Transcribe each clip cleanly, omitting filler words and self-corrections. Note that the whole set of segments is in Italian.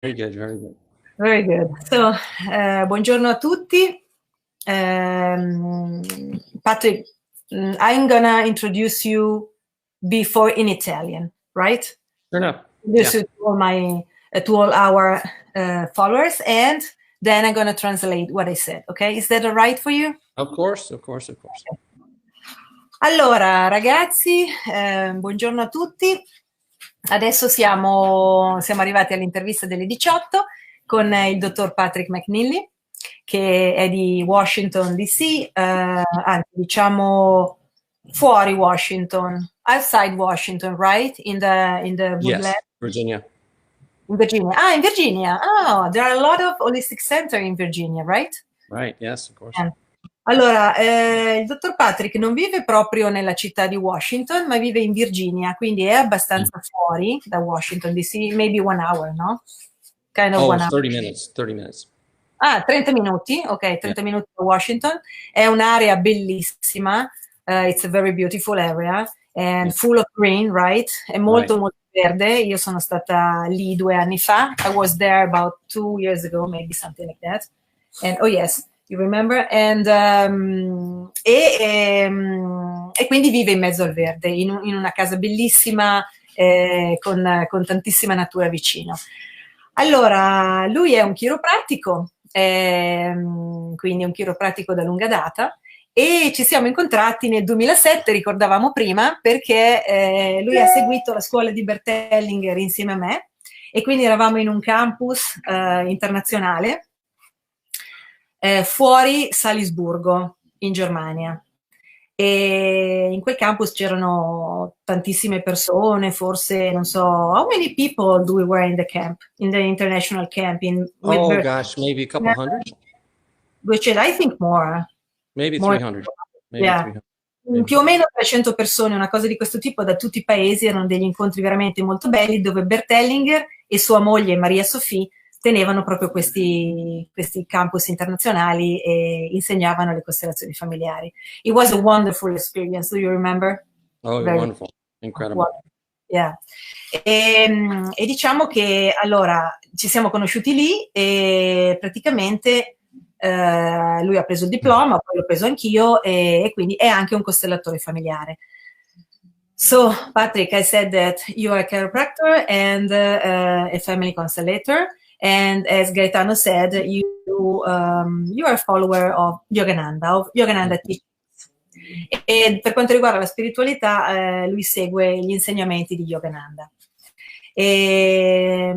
Very good, very good. Very good. So, buongiorno a tutti. Patrick, I'm gonna introduce you before in Italian, right? Sure enough. Introduce Yeah. you to all our followers, and then I'm gonna translate what I said. Okay, is that all right for you? Of course, of course, of course. Allora, ragazzi, buongiorno a tutti. Adesso siamo arrivati all'intervista delle 18 con il dottor Patrick McNeely, che è di Washington DC, anzi diciamo fuori Washington, outside Washington, right? In the Yes, woodland. Virginia. In Virginia. Ah, in Virginia. Oh, there are a lot of holistic center in Virginia, right? Right, yes, of course. Allora, il dottor Patrick non vive proprio nella città di Washington, ma vive in Virginia, quindi è abbastanza fuori da Washington DC, maybe 1 hour, no? Kind of Oh, 1 it's hour. 30 minutes, 30 minutes. Ah, 30 minuti? Ok, 30 minuti da Washington. È un'area bellissima. It's a very beautiful area and full of green, right? È molto, Right. molto verde. Io sono stata lì 2 anni fa. I was there about 2 years ago, maybe something like that. And, oh yes, you remember? And, e quindi vive in mezzo al verde, in una casa bellissima, con tantissima natura vicino. Allora, lui è un chiropratico, quindi un chiropratico da lunga data, e ci siamo incontrati nel 2007, ricordavamo prima, perché lui ha seguito la scuola di Bert Hellinger insieme a me, e quindi eravamo in un campus internazionale fuori Salisburgo, in Germania. E in quel campus c'erano tantissime persone, forse, non so, how many people do we were in the camp, in the international camp? With Oh Bert? gosh, maybe a couple hundred? Which is, I think, more. Maybe More, 300. Maybe yeah. 300. Maybe. Più o meno 300 persone, una cosa di questo tipo, da tutti i paesi. Erano degli incontri veramente molto belli, dove Bert Hellinger e sua moglie Maria Sophie tenevano proprio questi campus internazionali e insegnavano le costellazioni familiari. It was a wonderful experience. Do you remember? Oh, Very wonderful. Incredible. wonderful. Yeah. E diciamo che allora ci siamo conosciuti lì e praticamente lui ha preso il diploma, poi l'ho preso anch'io e quindi è anche un costellatore familiare. So, Patrick, I said that you are a chiropractor and a family constellator. And as Gaetano said, you are a follower of Yogananda teachings. E per quanto riguarda la spiritualità, lui segue gli insegnamenti di Yogananda. E,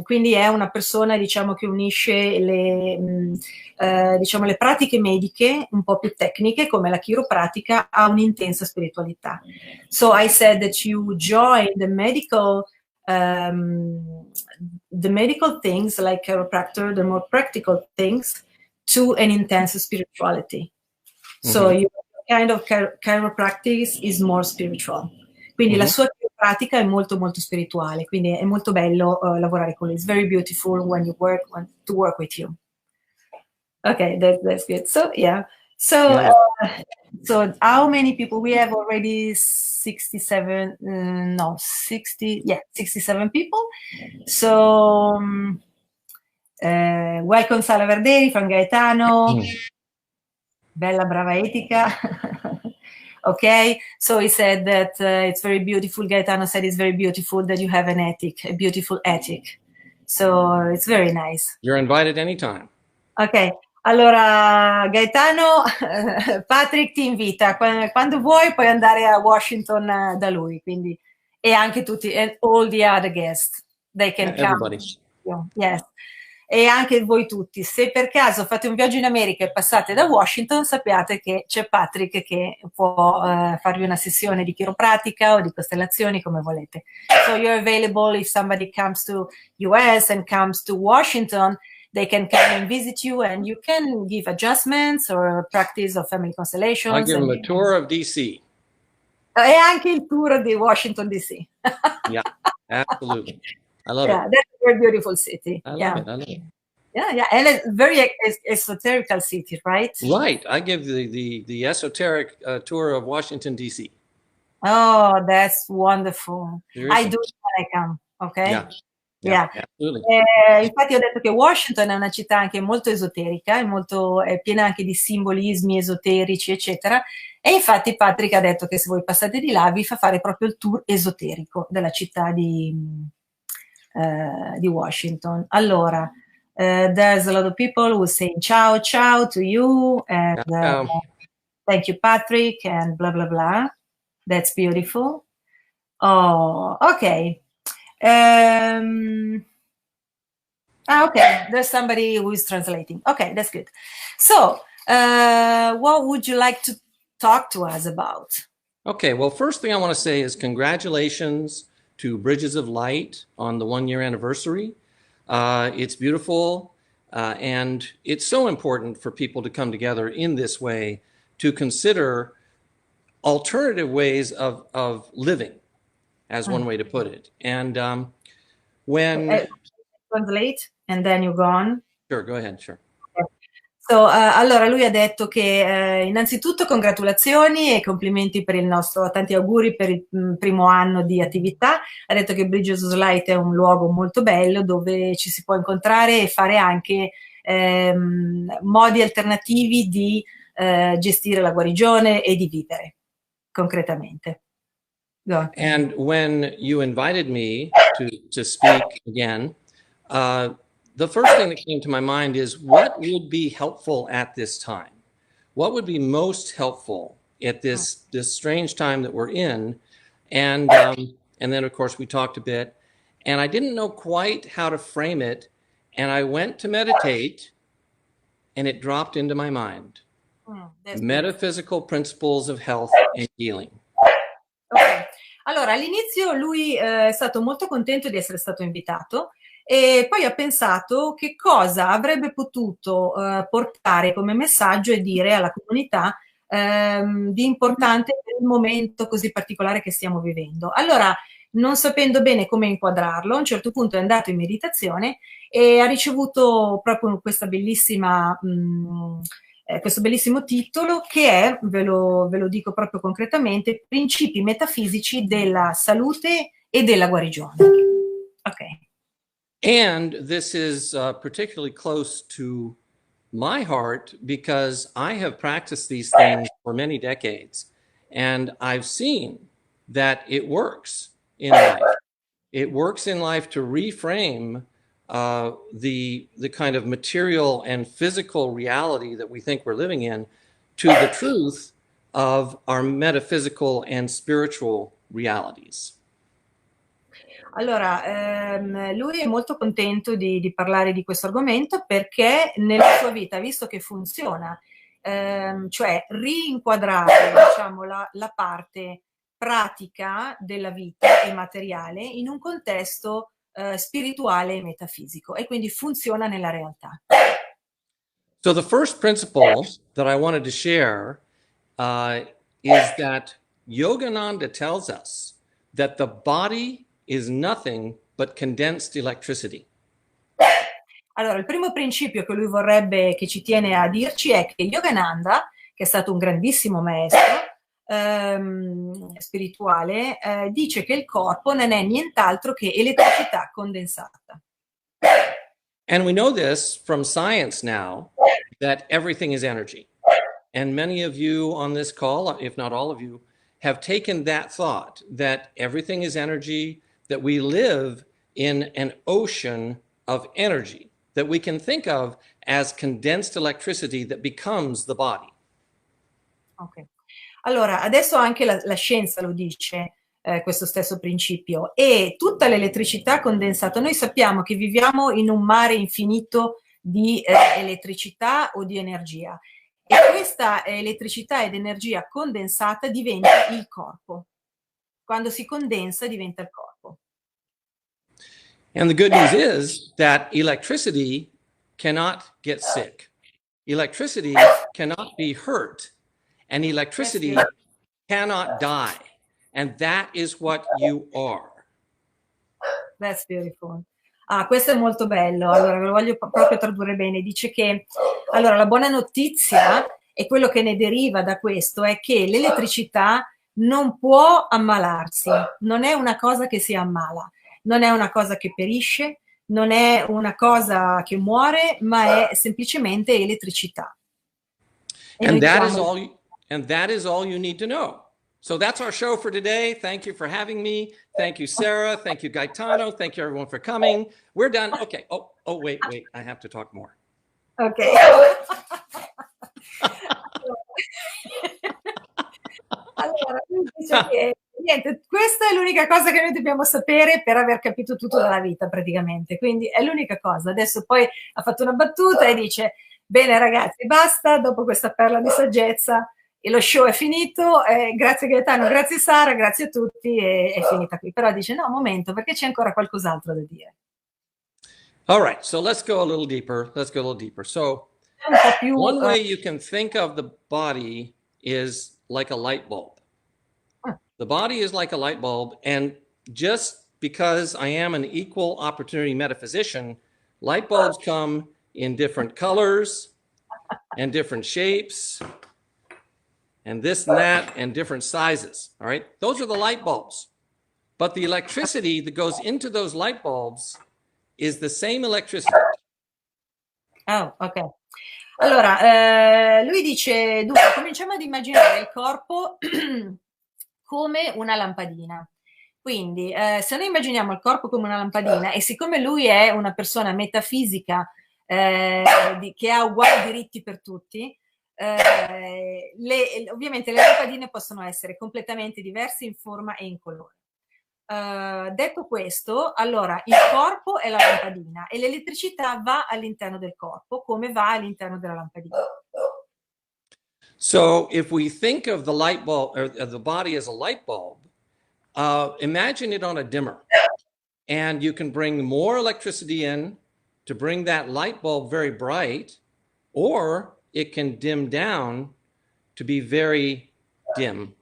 quindi è una persona, diciamo, che unisce diciamo, le pratiche mediche un po' più tecniche come la chiropratica a un'intensa spiritualità. So I said that you join the medical things like chiropractor, the more practical things, to an intense spirituality. So your kind of chiropractic is more spiritual. Quindi la sua pratica è molto molto spirituale, quindi è molto bello lavorare con lui. It's very beautiful when you to work with you. Okay, that's good. So yeah. So so how many people we have already? 67 no 60 yeah 67 people. So welcome Sala Verderi from Gaetano. Bella brava etica. Okay, so he said that it's very beautiful. Gaetano said it's very beautiful that you have a beautiful ethic. So it's very nice. You're invited anytime. Ok, allora Gaetano, Patrick ti invita. Quando vuoi puoi andare a Washington da lui, quindi, e anche tutti, and all the other guests, they can come. Everybody. Yes. E anche voi tutti, se per caso fate un viaggio in America e passate da Washington, sappiate che c'è Patrick che può farvi una sessione di chiropratica o di costellazioni, come volete. So you're available if somebody comes to US and comes to Washington, they can come and visit you and you can give adjustments or practice of family constellations. I'll give them a tour of DC. E anche il tour di Washington DC. Yeah, absolutely. I love Yeah, it. that's a very beautiful city. I love it. I love it. Yeah, and a very esoterical city, right? Right. I give the esoteric tour of Washington, D.C. Oh, that's wonderful. Seriously. I do it when I come, okay? Yeah. Yeah. absolutely. Infatti ho detto che Washington è una città anche molto esoterica, è piena anche di simbolismi esoterici, eccetera. E infatti Patrick ha detto che se voi passate di là vi fa fare proprio il tour esoterico della città di Washington. Allora, there's a lot of people who say ciao ciao to you and thank you Patrick and blah blah blah. That's beautiful. Oh, ok. Okay, there's somebody who is translating. Okay, that's good. So, what would you like to talk to us about? Okay, well, first thing I want to say is congratulations to Bridges of Light on the 1 year anniversary. It's beautiful, and it's so important for people to come together in this way to consider alternative ways of living, as one way to put it. And when... Translate and then you go on. Sure, go ahead, sure. So, allora lui ha detto che innanzitutto congratulazioni e complimenti per il nostro, tanti auguri per il primo anno di attività. Ha detto che Bridges of Light è un luogo molto bello dove ci si può incontrare e fare anche modi alternativi di gestire la guarigione e di vivere concretamente. Go. And when you invited me to speak again, the first thing that came to my mind is what would be helpful at this time? What would be most helpful at this strange time that we're in? And then, of course, we talked a bit. And I didn't know quite how to frame it. And I went to meditate, and it dropped into my mind. Metaphysical principles of health and healing. Okay. Allora, all'inizio lui è stato molto contento di essere stato invitato e poi ha pensato che cosa avrebbe potuto portare come messaggio e dire alla comunità di importante per il momento così particolare che stiamo vivendo. Allora, non sapendo bene come inquadrarlo, a un certo punto è andato in meditazione e ha ricevuto proprio questa bellissima questo bellissimo titolo che è, ve lo dico proprio concretamente, Principi metafisici della salute e della guarigione. Ok. And this is particularly close to my heart because I have practiced these things for many decades, and I've seen that it works in life. It works in life to reframe the kind of material and physical reality that we think we're living in to the truth of our metaphysical and spiritual realities. Allora, lui è molto contento di parlare di questo argomento perché nella sua vita, visto che funziona, cioè rinquadrare, diciamo, la parte pratica della vita e materiale in un contesto spirituale e metafisico e quindi funziona nella realtà. So the first principle that I wanted to share is that Yogananda tells us that the body is nothing but condensed electricity. Allora, il primo principio che lui vorrebbe, che ci tiene a dirci è che Yogananda, che è stato un grandissimo maestro spirituale, dice che il corpo non è nient'altro che elettricità condensata. And we know this from science now, that everything is energy. And many of you on this call, if not all of you, have taken that thought that everything is energy, that we live in an ocean of energy that we can think of as condensed electricity that becomes the body. Ok. Allora, adesso anche la scienza lo dice, questo stesso principio, e tutta l'elettricità condensata, noi sappiamo che viviamo in un mare infinito di elettricità o di energia, e questa elettricità ed energia condensata diventa il corpo. Quando si condensa diventa il corpo. And the good news is that electricity cannot get sick. Electricity cannot be hurt. And electricity cannot die. And that is what you are. That's beautiful. Ah, questo è molto bello. Allora, ve lo voglio proprio tradurre bene. Dice che, allora, la buona notizia e quello che ne deriva da questo è che l'elettricità non può ammalarsi, non è una cosa che si ammala, non è una cosa che perisce, non è una cosa che muore, ma è semplicemente elettricità. E And noi that is diciamo, all you, and that is all you need to know. So that's our show for today. Thank you for having me. Thank you, Sarah. Thank you, Gaetano. Thank you, everyone, for coming. We're done. Okay. Wait. I have to talk more. ok. Allora, lui dice che niente, questa è l'unica cosa che noi dobbiamo sapere per aver capito tutto dalla vita praticamente, quindi è l'unica cosa. Adesso poi ha fatto una battuta e dice, bene ragazzi, basta, dopo questa perla di saggezza e lo show è finito, grazie Gaetano, grazie Sara, grazie a tutti e è finita qui. Però dice, no, un momento, perché c'è ancora qualcos'altro da dire. All right. So let's go a little deeper. Let's go a little deeper. So Un po' più, one way you can think of the body is like a light bulb. The body is like a light bulb. And just because I am an equal opportunity metaphysician, light bulbs come in different colors and different shapes and this and that and different sizes. All right. Those are the light bulbs. But the electricity that goes into those light bulbs is the same electricity. oh, ok. Allora, lui dice, dunque, cominciamo ad immaginare il corpo come una lampadina. Quindi, se noi immaginiamo il corpo come una lampadina, e siccome lui è una persona metafisica che ha uguali diritti per tutti, ovviamente le lampadine possono essere completamente diverse in forma e in colore. Detto questo, allora il corpo è la lampadina e l'elettricità va all'interno del corpo come va all'interno della lampadina. So if we think of the light bulb or the body as a light bulb, imagine it on a dimmer, and you can bring more electricity in to bring that light bulb very bright, or it can dim down to be very dim.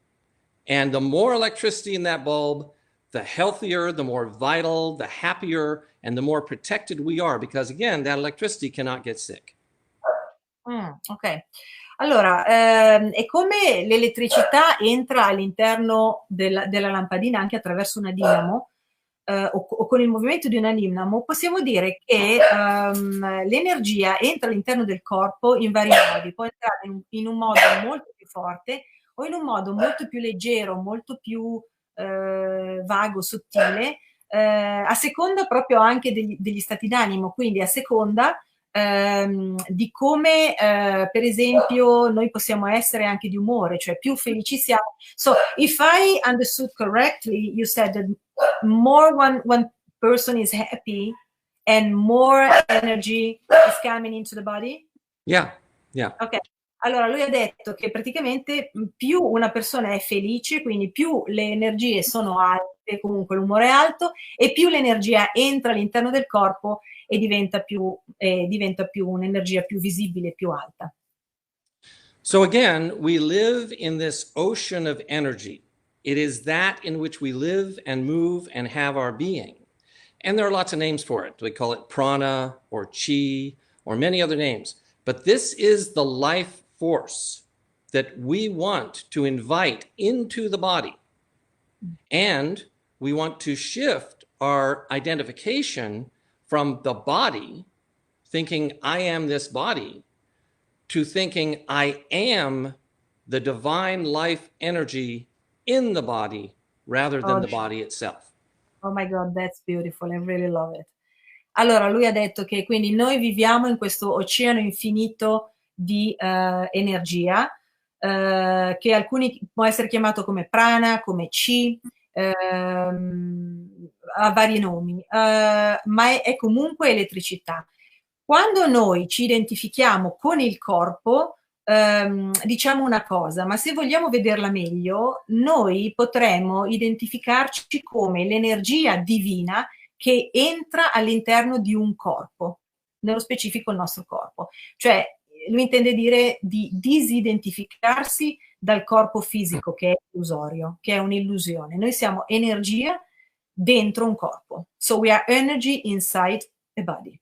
And the more electricity in that bulb, the healthier, the more vital, the happier, and the more protected we are, because again, that electricity cannot get sick. Ok. Allora, è come l'elettricità entra all'interno della lampadina anche attraverso una dinamo, o con il movimento di una dinamo, possiamo dire che l'energia entra all'interno del corpo in vari modi. Può entrare in un modo molto più forte o in un modo molto più leggero, molto più vago, sottile, a seconda proprio anche degli stati d'animo, quindi a seconda di come per esempio noi possiamo essere anche di umore, cioè più felici siamo. So if I understood correctly, you said that more one person is happy and more energy is coming into the body? Yeah. Ok, allora lui ha detto che praticamente più una persona è felice, quindi più le energie sono alte, comunque l'umore è alto, e più l'energia entra all'interno del corpo e diventa più un'energia più visibile, più alta. So again, we live in this ocean of energy. It is that in which we live and move and have our being. And there are lots of names for it. We call it prana or chi or many other names. But this is the life force that we want to invite into the body. And we want to shift our identification from the body, thinking I am this body, to thinking I am the divine life energy in the body rather than the body itself. Oh my God, that's beautiful, I really love it. Allora, lui ha detto che quindi noi viviamo in questo oceano infinito di energia, che alcuni può essere chiamato come prana, come chi, ha vari nomi, ma è comunque elettricità. Quando noi ci identifichiamo con il corpo, diciamo una cosa, ma se vogliamo vederla meglio, noi potremmo identificarci come l'energia divina che entra all'interno di un corpo, nello specifico il nostro corpo. Cioè, lui intende dire di disidentificarsi dal corpo fisico che è illusorio, che è un'illusione. Noi siamo energia dentro un corpo. So we are energy inside a body.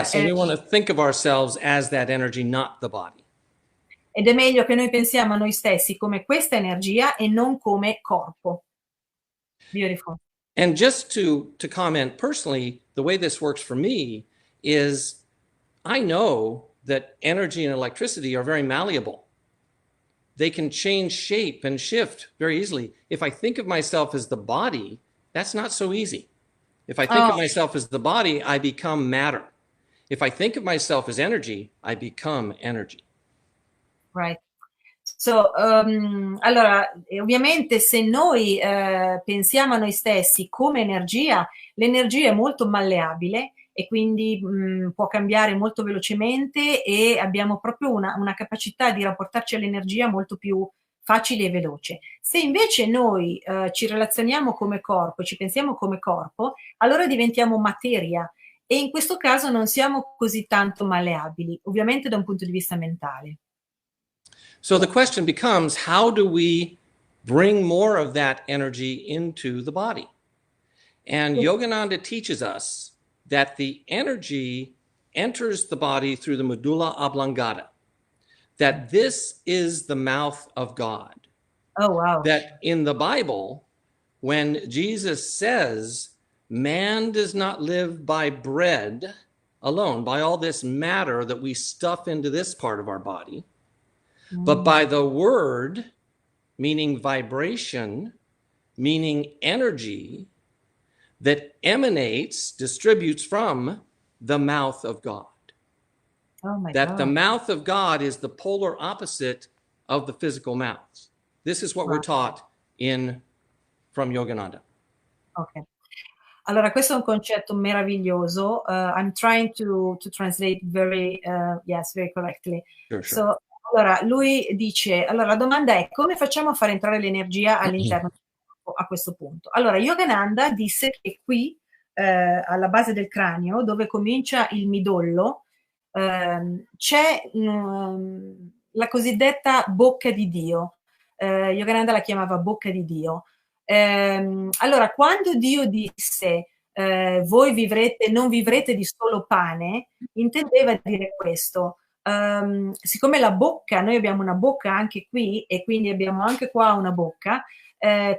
So we want to think of ourselves as that energy, not the body. Ed è meglio che noi pensiamo a noi stessi come questa energia e non come corpo. Beautiful. And just to comment personally, the way this works for me is I know that energy and electricity are very malleable. They can change shape and shift very easily. If I think of myself as the body, that's not so easy. If I think of Oh, myself as the body, I become matter. If I think of myself as energy, I become energy. right. So, allora, ovviamente se noi pensiamo a noi stessi come energia, l'energia è molto malleabile e quindi può cambiare molto velocemente e abbiamo proprio una capacità di rapportarci all'energia molto più facile e veloce. Se invece noi ci relazioniamo come corpo, ci pensiamo come corpo, allora diventiamo materia e in questo caso non siamo così tanto malleabili, ovviamente da un punto di vista mentale. So the question becomes, how do we bring more of that energy into the body? And Yogananda teaches us that the energy enters the body through the medulla oblongata, that this is the mouth of God. Oh, wow. That in the Bible, when Jesus says, man does not live by bread alone, by all this matter that we stuff into this part of our body, but by the word, meaning vibration, meaning energy that emanates, distributes from the mouth of God. Oh my That the God. mouth of God is the polar opposite of the physical mouth. This is what we're Wow. taught from Yogananda. Ok. Allora, questo è un concetto meraviglioso. I'm trying to translate very, yes, very correctly. Sure, sure. So, allora, lui dice, allora la domanda è come facciamo a far entrare l'energia all'interno del corpo a questo punto? Allora, Yogananda disse che qui, alla base del cranio, dove comincia il midollo, c'è la cosiddetta bocca di Dio. Yogananda la chiamava bocca di Dio. Allora, quando Dio disse voi vivrete, non vivrete di solo pane, intendeva dire questo. Siccome la bocca, noi abbiamo una bocca anche qui e quindi abbiamo anche qua una bocca,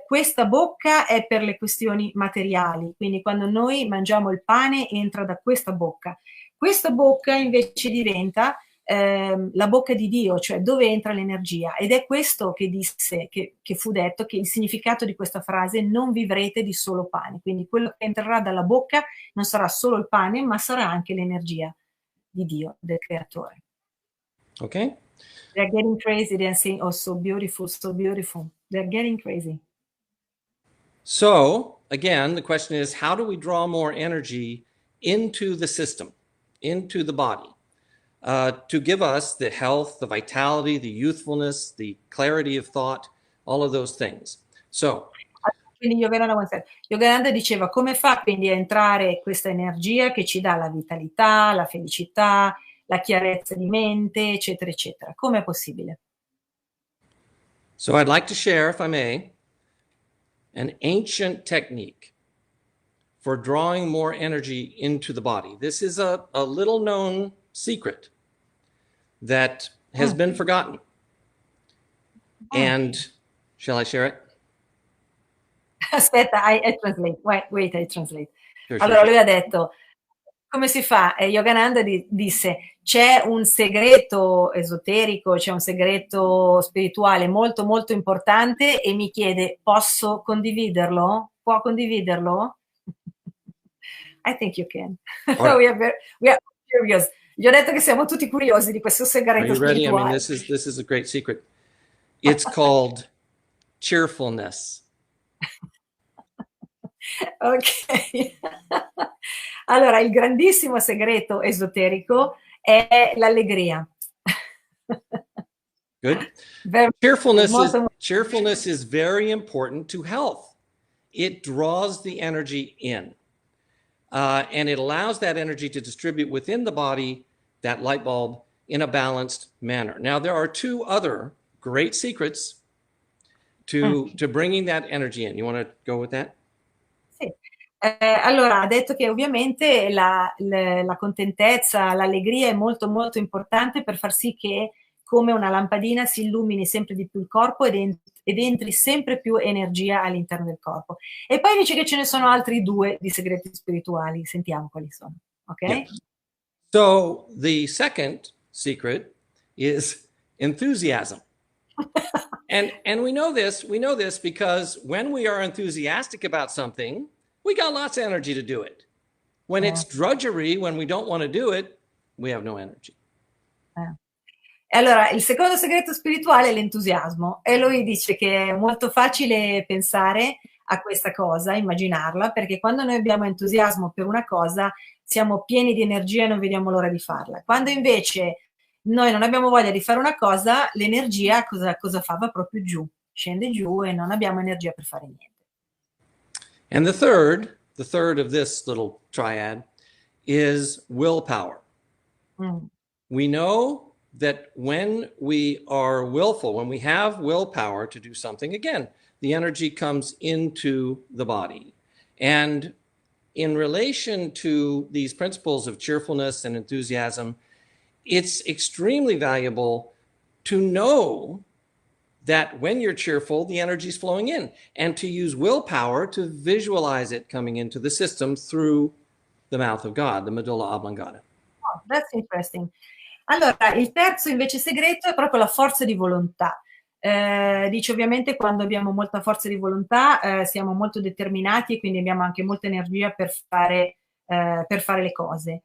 questa bocca è per le questioni materiali, quindi quando noi mangiamo il pane entra da questa bocca. Questa bocca invece diventa la bocca di Dio, cioè dove entra l'energia. Ed è questo che disse, che fu detto, che il significato di questa frase non vivrete di solo pane. Quindi quello che entrerà dalla bocca non sarà solo il pane, ma sarà anche l'energia di Dio, del creatore. Okay? They're getting crazy, they're saying, oh, so beautiful, so beautiful. They're getting crazy. So, again, the question is, how do we draw more energy into the system, into the body, to give us the health, the vitality, the youthfulness, the clarity of thought, all of those things? So, Quindi Yogananda diceva come fa quindi a entrare questa energia che ci dà la vitalità, la felicità, la chiarezza di mente, eccetera, eccetera. Come è possibile? so I'd like to share, if I may, an ancient technique for drawing more energy into the body. This is a little known secret that has been forgotten. And shall I share it? Aspetta, I translate. Wait, I translate. Sure, Allora sure. lui ha detto, come si fa? Yogananda disse, c'è un segreto esoterico, c'è un segreto spirituale molto molto importante e mi chiede, posso condividerlo? Può condividerlo? I think you can. Right. We are curious. Gli ho detto che siamo tutti curiosi di questo Are segreto you ready? I mean, spirituale. this is a great secret. It's called cheerfulness. Ok. Allora, il grandissimo segreto esoterico è l'allegria. Good. Very, molto, Cheerfulness is very important to health. It draws the energy in, and it allows that energy to distribute within the body, that light bulb, in a balanced manner. Now, there are two other great secrets to bringing that energy in. You want to go with that? sì. Allora, ha detto che ovviamente la contentezza, l'allegria è molto molto importante per far sì che come una lampadina si illumini sempre di più il corpo ed entri sempre più energia all'interno del corpo. E poi dice che ce ne sono altri due di segreti spirituali, sentiamo quali sono, Yeah. ok? So the second secret is enthusiasm. And we know this because when we are enthusiastic about something, we got lots of energy to do it. When it's drudgery, when we don't want to do it, we have no energy. E allora, il secondo segreto spirituale è l'entusiasmo e lui dice che è molto facile pensare a questa cosa, immaginarla, perché quando noi abbiamo entusiasmo per una cosa siamo pieni di energia e non vediamo l'ora di farla. Quando invece noi non abbiamo voglia di fare una cosa, l'energia cosa fa? Va proprio giù, scende giù e non abbiamo energia per fare niente. And the third of this little triad is willpower. Mm. We know that when we are willful, when we have willpower to do something, again, the energy comes into the body. And in relation to these principles of cheerfulness and enthusiasm, it's extremely valuable to know that when you're cheerful, the energy is flowing in, and to use willpower to visualize it coming into the system through the mouth of God, the medulla oblongata. Oh, that's interesting. Allora, il terzo invece segreto è proprio la forza di volontà. Dice ovviamente quando abbiamo molta forza di volontà siamo molto determinati e quindi abbiamo anche molta energia per fare le cose.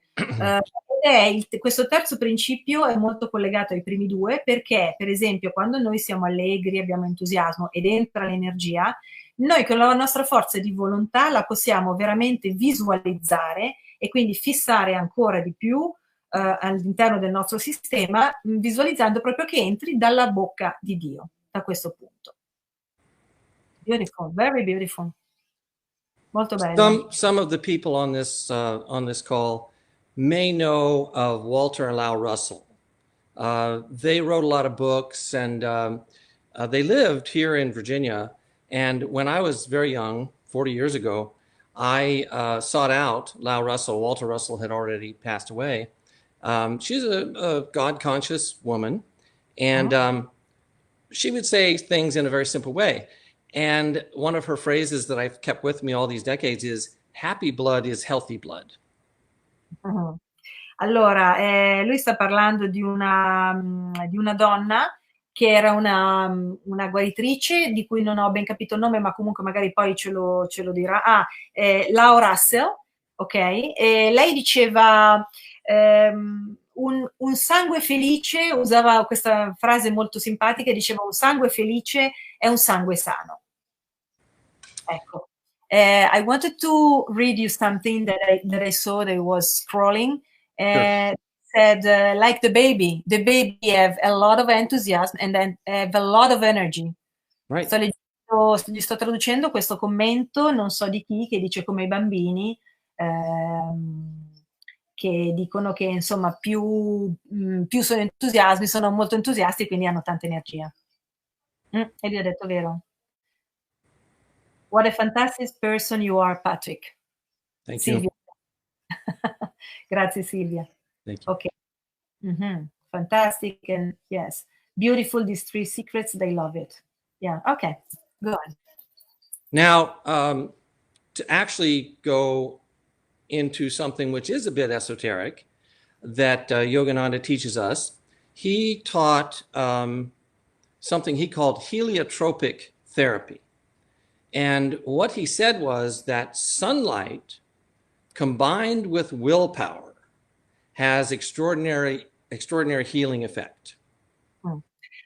Questo terzo principio è molto collegato ai primi due perché, per esempio, quando noi siamo allegri, abbiamo entusiasmo ed entra l'energia, noi con la nostra forza di volontà la possiamo veramente visualizzare e quindi fissare ancora di più all'interno del nostro sistema, visualizzando proprio che entri dalla bocca di Dio, da questo punto. Beautiful, very beautiful. Molto bello. Some of the people on this call may know of Walter and Lau Russell. They wrote a lot of books, and they lived here in Virginia. And when I was very young, 40 years ago, I sought out Lau Russell. Walter Russell had already passed away. She's a God-conscious woman, and she would say things in a very simple way. And one of her phrases that I've kept with me all these decades is, happy blood is healthy blood. Uh-huh. Allora, lui sta parlando di una donna che era una guaritrice di cui non ho ben capito il nome, ma comunque magari poi ce lo dirà. Lau Russell, ok? E lei diceva un sangue felice, usava questa frase molto simpatica, diceva un sangue felice è un sangue sano. Ecco. I wanted to read you something that I saw that was scrolling. Sure. Said like the baby have a lot of enthusiasm and then have a lot of energy. Right. Gli sto traducendo questo commento, non so di chi, che dice come i bambini che dicono che insomma più sono entusiasmi, sono molto entusiasti e quindi hanno tanta energia. E gli ho detto vero. What a fantastic person you are, Patrick. Thank Silvia. you. Grazie, Silvia. Thank you. Okay. Mm-hmm. Fantastic, and yes, beautiful. These three secrets, they love it. Yeah. Okay. Go on. Now, to actually go into something which is a bit esoteric that Yogananda teaches us, he taught something he called heliotropic therapy. And what he said was that sunlight combined with willpower has extraordinary healing effect.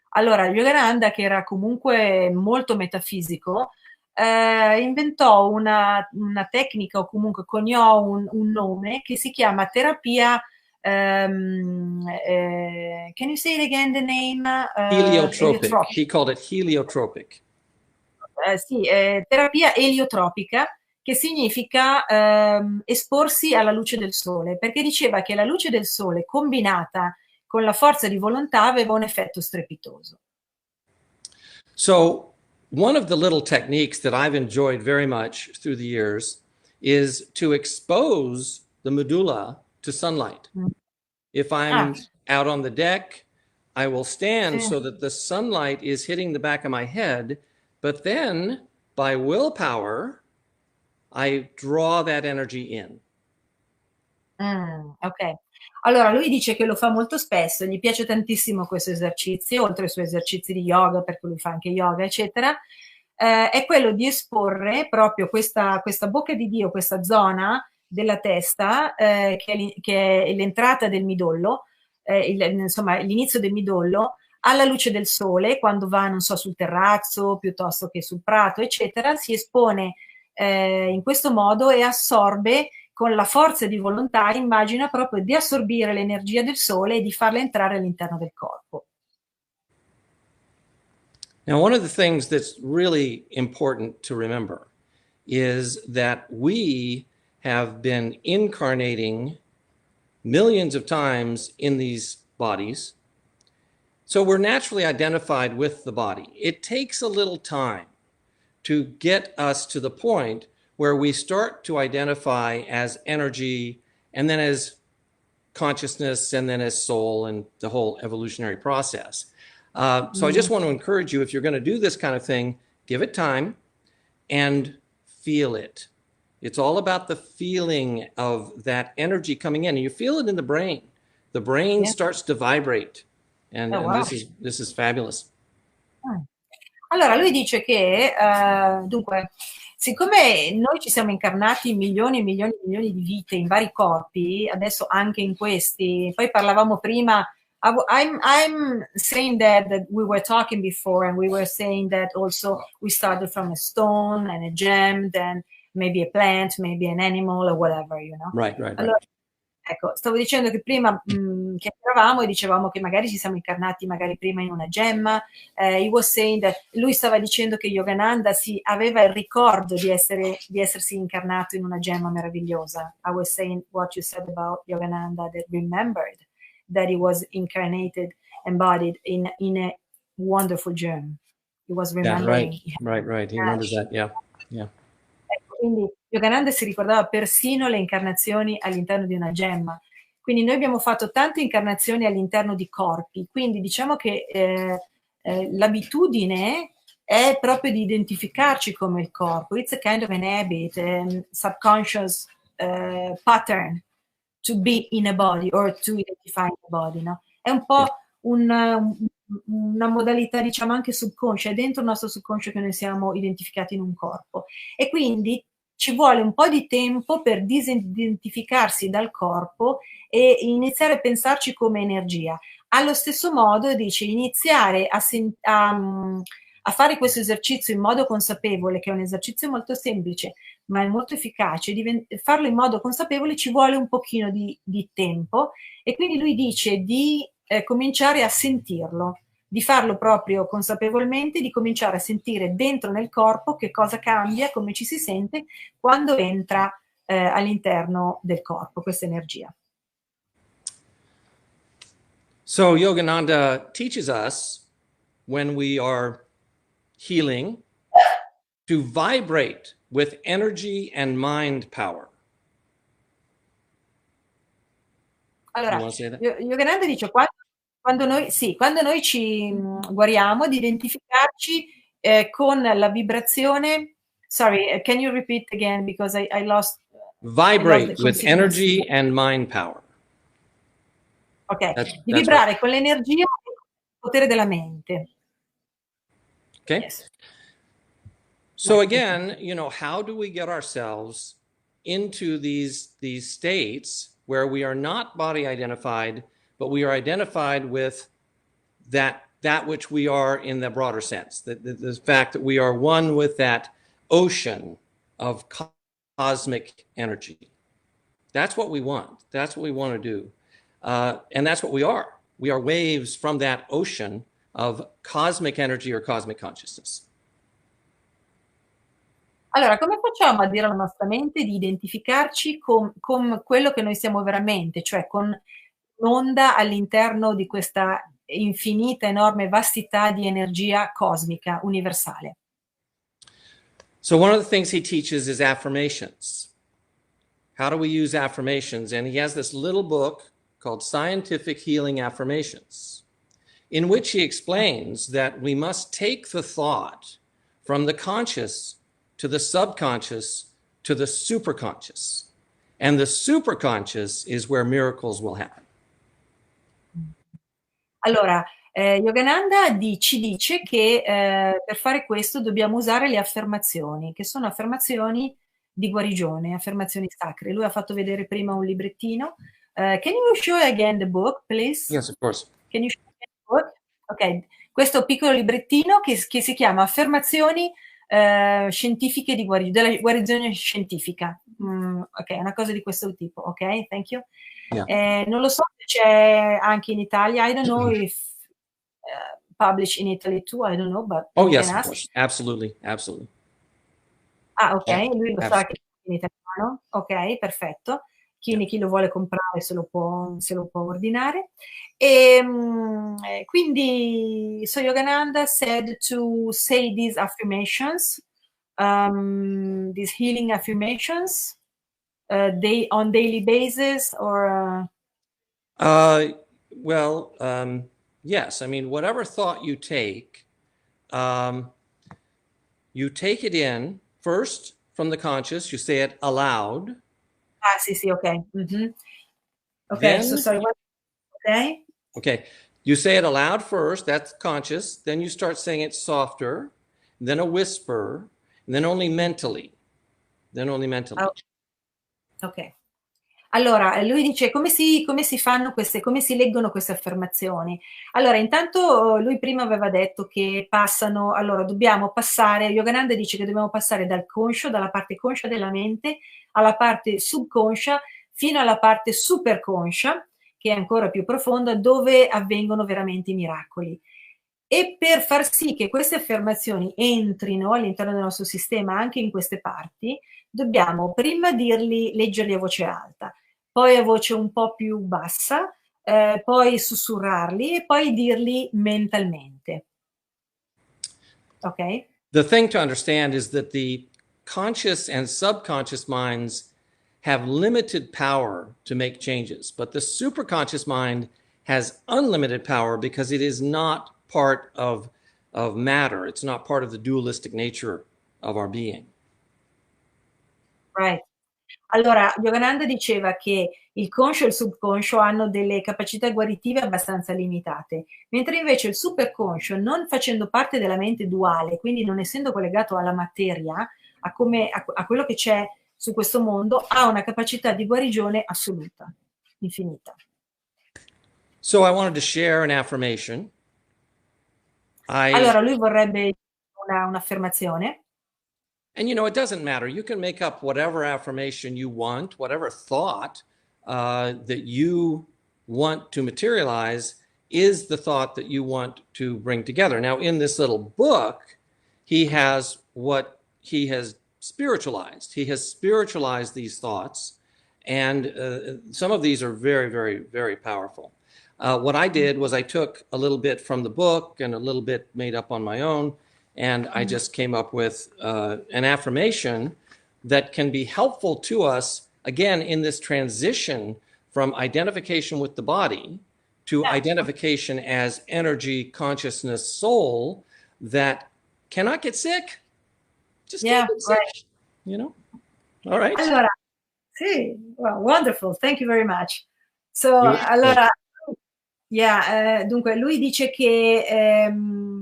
Allora, Yogananda, che era comunque molto metafisico, inventò una tecnica o comunque coniò un nome che si chiama terapia. Can you say it again, the name? Heliotropic. He called it heliotropic. Sì, terapia eliotropica, che significa esporsi alla luce del sole, perché diceva che la luce del sole combinata con la forza di volontà aveva un effetto strepitoso. So one of the little techniques that I've enjoyed very much through the years is to expose the medulla to sunlight. If I'm out on the deck I will stand Sì. so that the sunlight is hitting the back of my head, but then by willpower, I draw that energy in. Ok. Allora, lui dice che lo fa molto spesso, gli piace tantissimo questo esercizio, oltre ai suoi esercizi di yoga, perché lui fa anche yoga, eccetera, è quello di esporre proprio questa bocca di Dio, questa zona della testa, che è l'entrata del midollo, insomma, l'inizio del midollo, alla luce del sole, quando va, non so, sul terrazzo piuttosto che sul prato, eccetera, si espone in questo modo e assorbe con la forza di volontà, immagina proprio di assorbire l'energia del sole e di farla entrare all'interno del corpo. Now, one of the things that's really important to remember is that we have been incarnating millions of times in these bodies. So we're naturally identified with the body. It takes a little time to get us to the point where we start to identify as energy and then as consciousness and then as soul and the whole evolutionary process. So I just want to encourage you, if you're going to do this kind of thing, give it time and feel it. It's all about the feeling of that energy coming in. And you feel it in the brain. The brain Yeah. starts to vibrate. And, Oh, and wow. this is fabulous. Allora, lui dice che, dunque, siccome noi ci siamo incarnati milioni e milioni e milioni di vite in vari corpi, adesso anche in questi, poi parlavamo prima, I'm saying that we were talking before and we were saying that also we started from a stone and a gem, then maybe a plant, maybe an animal or whatever, you know. Right, right, right. Allora, ecco, stavo dicendo che prima chiacchieravamo e dicevamo che magari ci siamo incarnati magari prima in una gemma. He was saying that, lui stava dicendo che Yogananda aveva il ricordo di essersi incarnato in una gemma meravigliosa. I was saying what you said about Yogananda, that remembered that he was incarnated, embodied in a wonderful gem. He was Yeah, remembering. right. He remembers that. Yeah. Ecco, quindi Yogananda si ricordava persino le incarnazioni all'interno di una gemma. Quindi noi abbiamo fatto tante incarnazioni all'interno di corpi, quindi diciamo che l'abitudine è proprio di identificarci come il corpo. It's a kind of an habit, subconscious pattern to be in a body or to identify in a body, no? È un po' una modalità, diciamo, anche subconscia, è dentro il nostro subconscio che noi siamo identificati in un corpo. E quindi ci vuole un po' di tempo per disidentificarsi dal corpo e iniziare a pensarci come energia. Allo stesso modo, dice, iniziare a fare questo esercizio in modo consapevole, che è un esercizio molto semplice, ma è molto efficace, farlo in modo consapevole ci vuole un pochino di tempo, e quindi lui dice di cominciare a sentirlo, di farlo proprio consapevolmente, di cominciare a sentire dentro nel corpo che cosa cambia, come ci si sente quando entra all'interno del corpo questa energia. So Yogananda teaches us, when we are healing, to vibrate with energy and mind power. Allora, You want to say that? Yogananda dice quando noi ci guariamo, di identificarci con la vibrazione. Sorry, can you repeat again, because I lost. Vibrate with energy and mind power. Ok, di That's vibrare right. con l'energia e con il potere della mente. Okay. Yes. So again, how do we get ourselves into these states where we are not body identified, but we are identified with that which we are in the broader sense, the fact that we are one with that ocean of cosmic energy. That's what we want. That's what we want to do. And that's what we are. We are waves from that ocean of cosmic energy or cosmic consciousness. Allora, come facciamo a dire alla nostra mente di identificarci con quello che noi siamo veramente, cioè con un'onda all'interno di questa infinita, enorme vastità di energia cosmica, universale? So one of the things he teaches is affirmations. How do we use affirmations? And he has this little book called Scientific Healing Affirmations. in which he explains that we must take the thought from the conscious to the subconscious to the superconscious. And the superconscious is where miracles will happen. Allora, Yogananda ci dice che per fare questo dobbiamo usare le affermazioni, che sono affermazioni di guarigione, affermazioni sacre. Lui ha fatto vedere prima un librettino. Can you show again the book, please? Yes, of course. Can you show again the book? Ok, questo piccolo librettino che si chiama Affermazioni scientifiche della guarigione scientifica. Ok, una cosa di questo tipo. Ok, thank you. Yeah. Non lo so se c'è anche in Italia. I don't know if published in Italy too. I don't know, but Oh, we yes, can of ask. course. Absolutely. Absolutely. Ah, ok, Yeah, lui lo sa che absolutely. è in italiano. Ok, perfetto. Yeah. Chi lo vuole comprare se lo può ordinare. Quindi, so Yogananda said to say these affirmations, these healing affirmations, on daily basis, or Well, yes. I mean, whatever thought you take it in first from the conscious, you say it aloud. sì, ok. Mm-hmm. Ok, so Then, sorry. Ok. okay, you say it aloud first, that's conscious. Then you start saying it softer, then a whisper, and then only mentally. Then only mentally. Ok. Allora, lui dice come si fanno come si leggono queste affermazioni? Allora, intanto lui prima aveva detto che dobbiamo passare, Yogananda dice che dobbiamo passare dal conscio, dalla parte conscia della mente, alla parte subconscia, fino alla parte superconscia, che è ancora più profonda, dove avvengono veramente i miracoli. E per far sì che queste affermazioni entrino all'interno del nostro sistema anche in queste parti, dobbiamo prima leggerli a voce alta, poi a voce un po' più bassa, poi sussurrarli e poi dirli mentalmente. Ok? The thing to understand is that the conscious and subconscious minds have limited power to make changes, but the superconscious mind has unlimited power because it is not part of matter. It's not part of the dualistic nature of our being. Right. Allora, Yogananda diceva che il conscio e il subconscio hanno delle capacità guaritive abbastanza limitate, mentre invece il superconscio, non facendo parte della mente duale, quindi non essendo collegato alla materia, a quello che c'è su questo mondo, ha una capacità di guarigione assoluta, infinita. So I wanted to share an affirmation. Allora, lui vorrebbe un'affermazione. And it doesn't matter. You can make up whatever affirmation you want, whatever thought that you want to materialize is the thought that you want to bring together. Now, in this little book, he has what he has spiritualized. He has spiritualized these thoughts, and some of these are very, very, very powerful. What I did was I took a little bit from the book and a little bit made up on my own, and I just came up with an affirmation that can be helpful to us, again, in this transition from identification with the body to identification as energy, consciousness, soul that cannot get sick. Just can't get sick, All right. Allora, sì, well, wonderful, thank you very much. So, allora, dunque lui dice che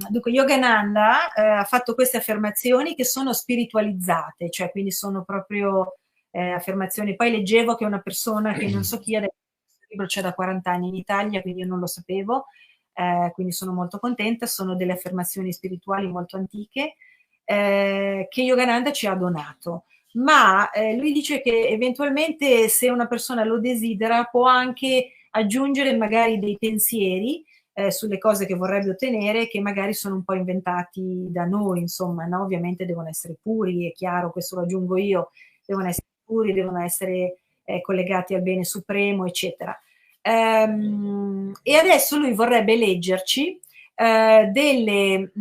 dunque Yogananda ha fatto queste affermazioni che sono spiritualizzate, cioè quindi sono proprio affermazioni. Poi leggevo che una persona che non so chi adesso, questo libro c'è da 40 anni in Italia, quindi io non lo sapevo, quindi sono molto contenta, sono delle affermazioni spirituali molto antiche che Yogananda ci ha donato. Ma lui dice che eventualmente se una persona lo desidera può anche aggiungere magari dei pensieri sulle cose che vorrebbe ottenere che magari sono un po' inventati da noi, insomma, no? Ovviamente devono essere puri, è chiaro, questo lo aggiungo io, devono essere puri, devono essere collegati al bene supremo, eccetera. E adesso lui vorrebbe leggerci delle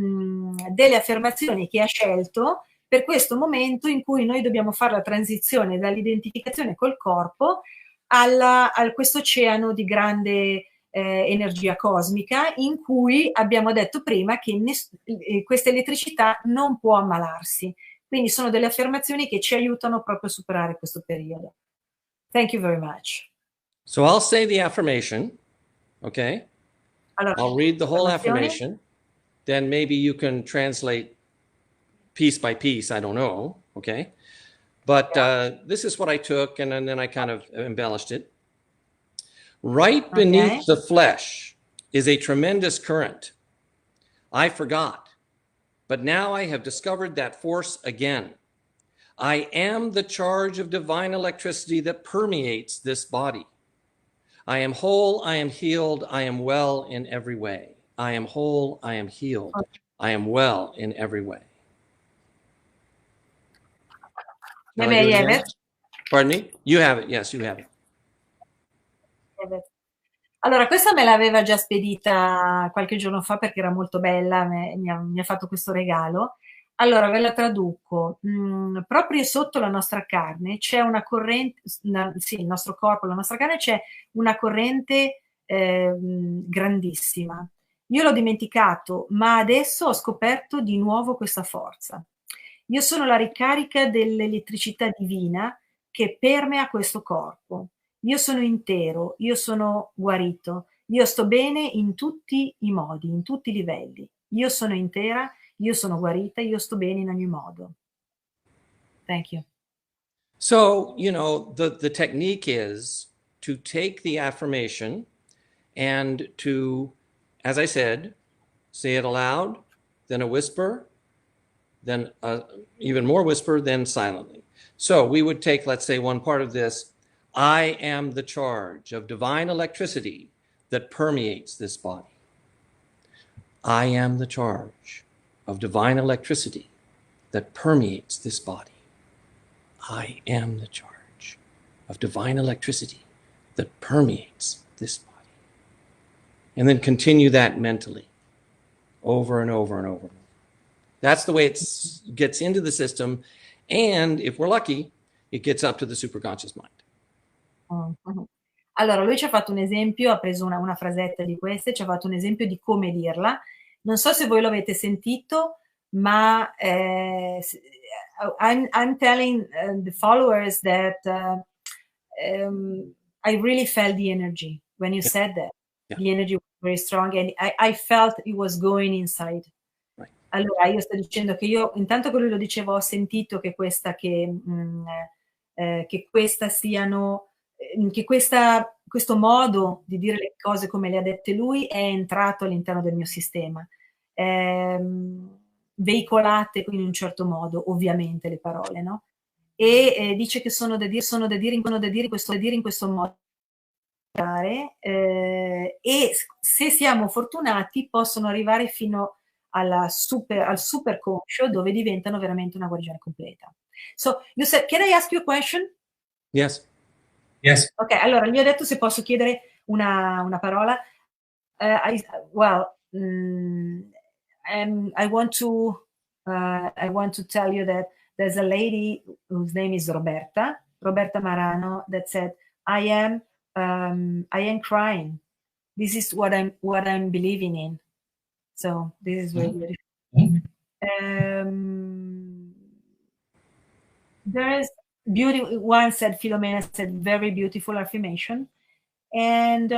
affermazioni che ha scelto per questo momento in cui noi dobbiamo fare la transizione dall'identificazione col corpo a questo oceano di grande energia cosmica, in cui abbiamo detto prima che questa elettricità non può ammalarsi. Quindi sono delle affermazioni che ci aiutano proprio a superare questo periodo. Thank you very much. So I'll say the affirmation, okay? Allora, I'll read the whole affirmation. Then maybe you can translate piece by piece. I don't know, okay? But this is what I took, and then I kind of embellished it. Right beneath the flesh is a tremendous current. I forgot, but now I have discovered that force again. I am the charge of divine electricity that permeates this body. I am whole, I am healed, I am well in every way. I am whole, I am healed, I am well in every way. Maybe I have it. Pardon me? You have it. Yes, you have it. Allora, questa me l'aveva già spedita qualche giorno fa perché era molto bella, mi ha fatto questo regalo. Allora, ve la traduco. Proprio sotto la nostra carne c'è una corrente, sì, il nostro corpo, la nostra carne c'è una corrente grandissima. Io l'ho dimenticato, ma adesso ho scoperto di nuovo questa forza. Io sono la ricarica dell'elettricità divina che permea questo corpo. Io sono intero, io sono guarito, io sto bene in tutti i modi, in tutti i livelli. Io sono intera, io sono guarita, io sto bene in ogni modo. Thank you. So, you know, the technique is to take the affirmation and to, as I said, say it aloud, then a whisper, then even more whisper, then silently. So we would take, let's say, one part of this. I am the charge of divine electricity that permeates this body. I am the charge of divine electricity that permeates this body. I am the charge of divine electricity that permeates this body. And then continue that mentally over and over and over. That's the way it gets into the system. And if we're lucky, it gets up to the superconscious mind. Allora, lui ci ha fatto un esempio, ha preso una frasetta di queste, ci ha fatto un esempio di come dirla. Non so se voi lo avete sentito, ma I'm telling the followers that I really felt the energy when you said that. Yeah. The energy was very strong and I felt it was going inside. Right. Allora, io sto dicendo che io, intanto che lui lo diceva, ho sentito che questa siano che questo modo di dire le cose come le ha dette lui è entrato all'interno del mio sistema. Veicolate in un certo modo, ovviamente, le parole, no? E dice che sono da dire in questo modo. E se siamo fortunati possono arrivare fino al super conscio, dove diventano veramente una guarigione completa. So, you said, can I ask you a question? Yes. Yes. Ok, allora gli ho detto se posso chiedere una parola. I want to tell you that there's a lady whose name is Roberta Marano, that said, I am crying. This is what I'm believing in. So this is very beautiful. There is beauty. One said, Philomena said, very beautiful affirmation. And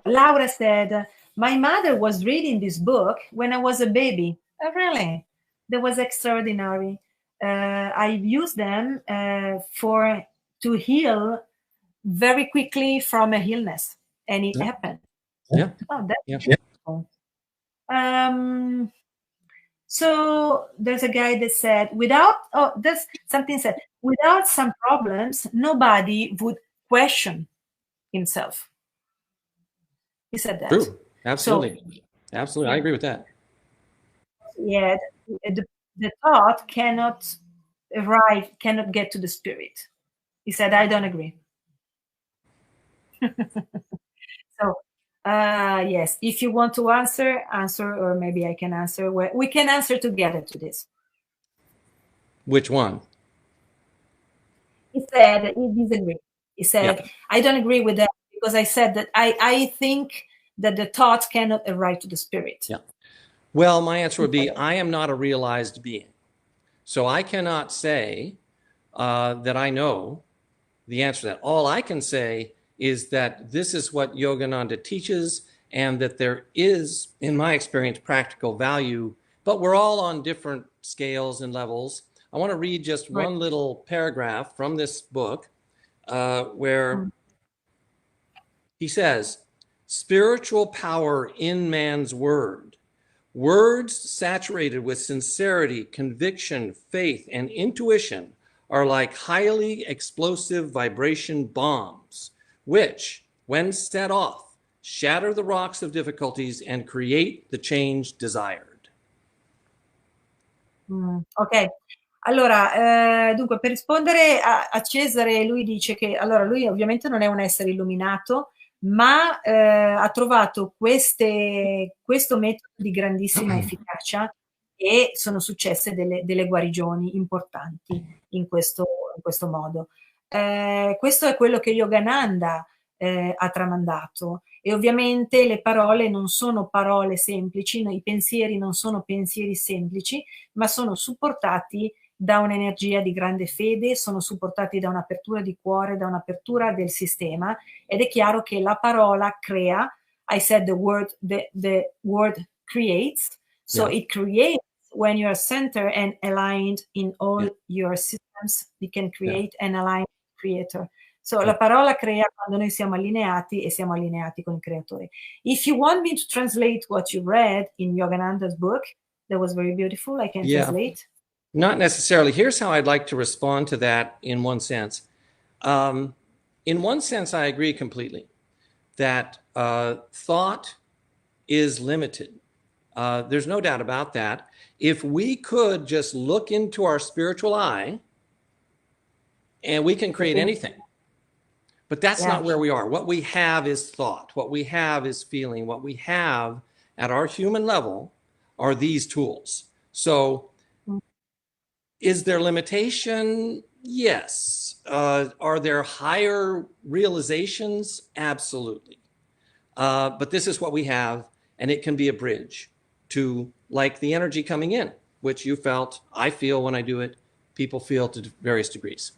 Laura said, my mother was reading this book when I was a baby. Oh, really? That was extraordinary. I used them to heal very quickly from a illness, and it happened. Yeah. Oh, that's beautiful. So there's a guy that said, without some problems, nobody would question himself. He said that. True. Absolutely. Absolutely. I agree with that. Yeah, the thought cannot get to the spirit. He said, I don't agree. So, yes, if you want to answer, or maybe I can answer. We can answer together to this. Which one? He said he disagreed. He said, I don't agree with that because I said that I think that the thought cannot arrive to the spirit. Yeah. Well, my answer would be I am not a realized being. So I cannot say that I know the answer to that. All I can say is that this is what Yogananda teaches, and that there is, in my experience, practical value, but we're all on different scales and levels. I want to read just Right. one little paragraph from this book where he says, spiritual power in man's word. Words saturated with sincerity, conviction, faith, and intuition are like highly explosive vibration bombs, which, when set off, shatter the rocks of difficulties and create the change desired. Ok, allora, dunque per rispondere a Cesare, lui dice che allora lui ovviamente non è un essere illuminato, ma ha trovato questo metodo di grandissima efficacia e sono successe delle guarigioni importanti in questo modo. Questo è quello che Yogananda ha tramandato e ovviamente le parole non sono parole semplici, i pensieri non sono pensieri semplici, ma sono supportati da un'energia di grande fede, sono supportati da un'apertura di cuore, da un'apertura del sistema ed è chiaro che la parola crea. I said the word creates, so Yeah. it creates when you are centered and aligned in all Yeah. your systems, you can create Yeah. and align creator. So Yeah. la parola crea quando noi siamo allineati e siamo allineati con il creatore. If you want me to translate what you read in Yogananda's book, that was very beautiful, I can Yeah. translate. Not necessarily. Here's how I'd like to respond to that in one sense. In one sense, I agree completely that thought is limited. There's no doubt about that. If we could just look into our spiritual eye, and we can create anything. But that's not where we are. What we have is thought. What we have is feeling. What we have at our human level are these tools. So is there limitation? Yes. Are there higher realizations? Absolutely. But this is what we have, and it can be a bridge to, like, the energy coming in, which you felt, I feel when I do it, people feel to various degrees.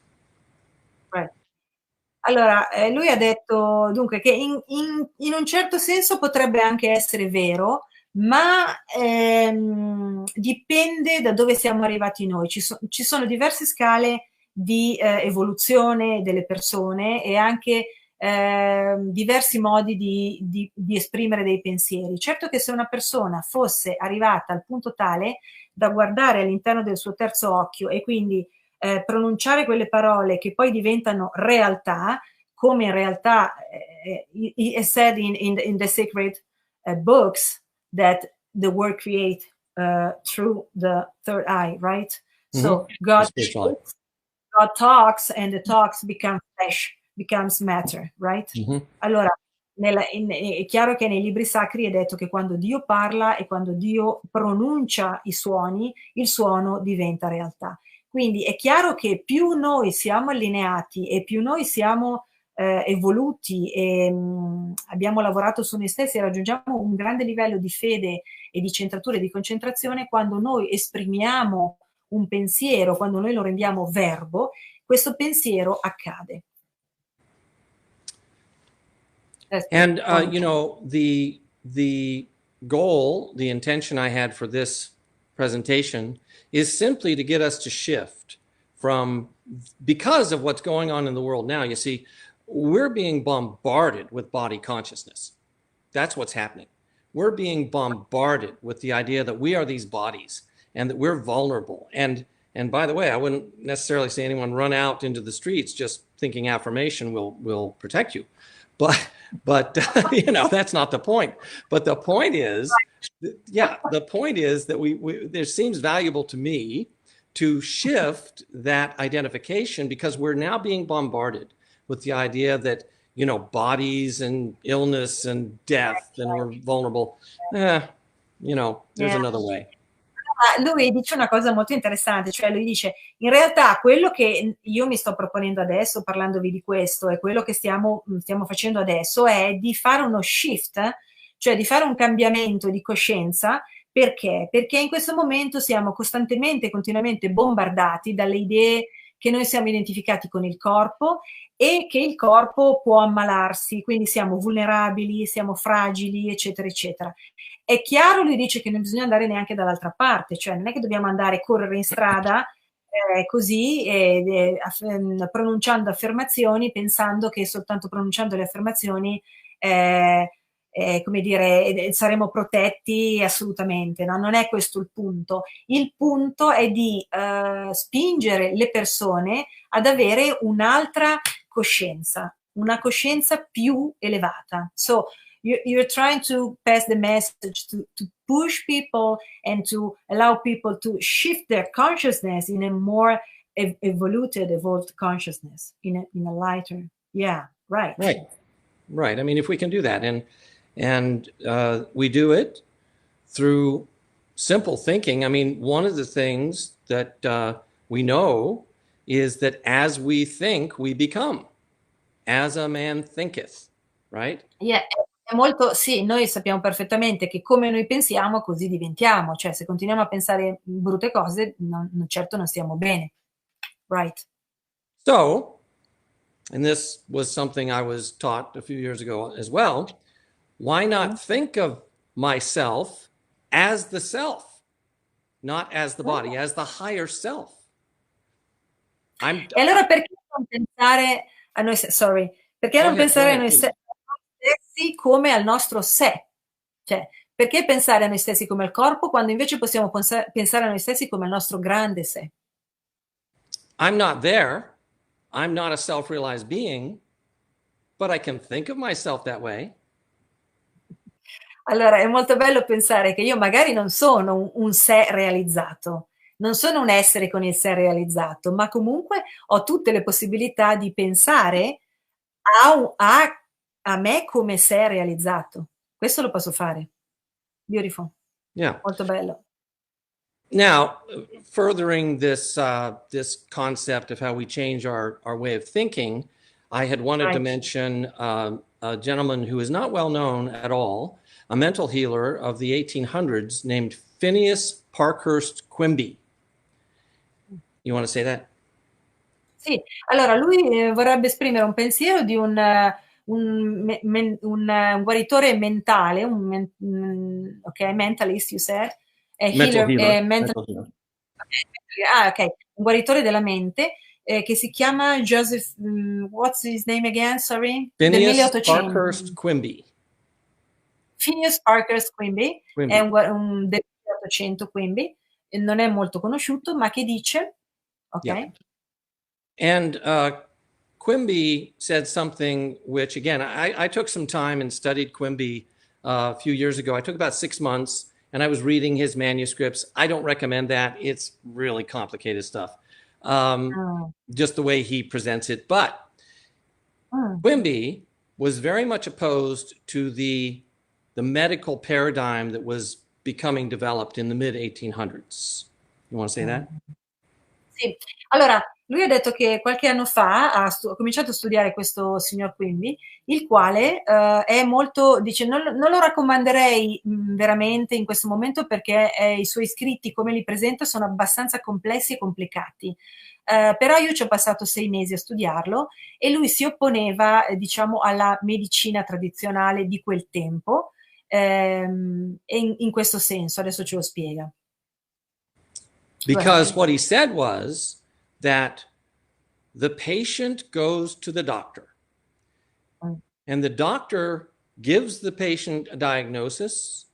Right. Allora, lui ha detto dunque che in un certo senso potrebbe anche essere vero, ma dipende da dove siamo arrivati noi. Ci sono diverse scale di evoluzione delle persone e anche diversi modi di esprimere dei pensieri. Certo che se una persona fosse arrivata al punto tale da guardare all'interno del suo terzo occhio e quindi pronunciare quelle parole che poi diventano realtà, come in realtà è said in the sacred books that the word create through the third eye, right? So God creates, God talks, and the talks become flesh, becomes matter, right? Allora, è chiaro che nei libri sacri è detto che quando Dio parla e quando Dio pronuncia i suoni, il suono diventa realtà. Quindi è chiaro che più noi siamo allineati e più noi siamo evoluti e abbiamo lavorato su noi stessi e raggiungiamo un grande livello di fede e di centratura e di concentrazione, quando noi esprimiamo un pensiero, quando noi lo rendiamo verbo, questo pensiero accade. And you know, the goal, the intention I had for this presentation is simply to get us to shift from, because of what's going on in the world now. You see, we're being bombarded with body consciousness. That's what's happening. We're being bombarded with the idea that we are these bodies and that we're vulnerable. And by the way, I wouldn't necessarily say anyone run out into the streets just thinking affirmation will protect you. But you know, that's not the point. But the point is, yeah, the point is that there seems valuable to me to shift that identification, because we're now being bombarded with the idea that, you know, bodies and illness and death and we're vulnerable. You know, there's another way. Lui dice una cosa molto interessante, cioè lui dice, in realtà quello che io mi sto proponendo adesso, parlandovi di questo, e quello che stiamo facendo adesso è di fare uno shift, cioè di fare un cambiamento di coscienza. Perché? Perché in questo momento siamo costantemente, continuamente bombardati dalle idee che noi siamo identificati con il corpo e che il corpo può ammalarsi, quindi siamo vulnerabili, siamo fragili, eccetera, eccetera. È chiaro, lui dice che non bisogna andare neanche dall'altra parte, cioè non è che dobbiamo andare a correre in strada così, pronunciando affermazioni, pensando che soltanto pronunciando le affermazioni, come dire, saremo protetti assolutamente, no? Non è questo il punto. Il punto è di spingere le persone ad avere un'altra coscienza, una coscienza più elevata. So, you're trying to pass the message to push people and to allow people to shift their consciousness in a more evolved consciousness, in a lighter. Yeah, right. Right. Right. I mean, if we can do that, and we do it through simple thinking. I mean, one of the things that we know is that as we think, we become. As a man thinketh, right? Yeah, è molto, sì, noi sappiamo perfettamente che come noi pensiamo, così diventiamo. Cioè, se continuiamo a pensare brutte cose, certo non stiamo bene. Right. So, and this was something I was taught a few years ago as well, why not think of myself as the self, not as the body, as the higher self? E allora perché non pensare a noi stessi, sorry, perché Go non ahead, go pensare a ahead, noi please. stessi come al nostro sé? Cioè, perché pensare a noi stessi come al corpo quando invece possiamo pensare a noi stessi come al nostro grande sé? I'm not there. I'm not a self-realized being, but I can think of myself that way. Allora, è molto bello pensare che io magari non sono un sé realizzato, non sono un essere con il sé realizzato, ma comunque ho tutte le possibilità di pensare a me come sé realizzato. Questo lo posso fare. Beautiful. Yeah. Molto bello. Now, furthering this concept of how we change our way of thinking, I had wanted to Right. mention a gentleman who is not well known at all, a mental healer of the 1800s named Phineas Parkhurst Quimby. You want to say that? Sì, allora lui vorrebbe esprimere un pensiero di un guaritore mentale, ok, mentalist, you said, a Mental healer, healer. mental, Mental healer. ok, un guaritore della mente che si chiama Joseph, what's his name again, sorry? Del Phineas 1800. Parkhurst Quimby. Phineas Parker Quimby, è Quimby. un del 1800 Quimby, non è molto conosciuto, ma che dice, ok? Yeah. And Quimby said something which, again, I took some time and studied Quimby a few years ago. I took about 6 months and I was reading his manuscripts. I don't recommend that. It's really complicated stuff, Mm. just the way he presents it. But Mm. Quimby was very much opposed to the medical paradigm that was becoming developed in the mid 1800s. You want to say that? Sì, allora lui ha detto che qualche anno fa ha cominciato a studiare questo signor Quimby, il quale è molto, dice, non lo raccomanderei veramente in questo momento perché i suoi scritti, come li presenta, sono abbastanza complessi e complicati. Però io ci ho passato 6 mesi a studiarlo e lui si opponeva, diciamo, alla medicina tradizionale di quel tempo, e in questo senso, adesso ce lo spiega. Because what he said was that the patient goes to the doctor, and the doctor gives the patient a diagnosis.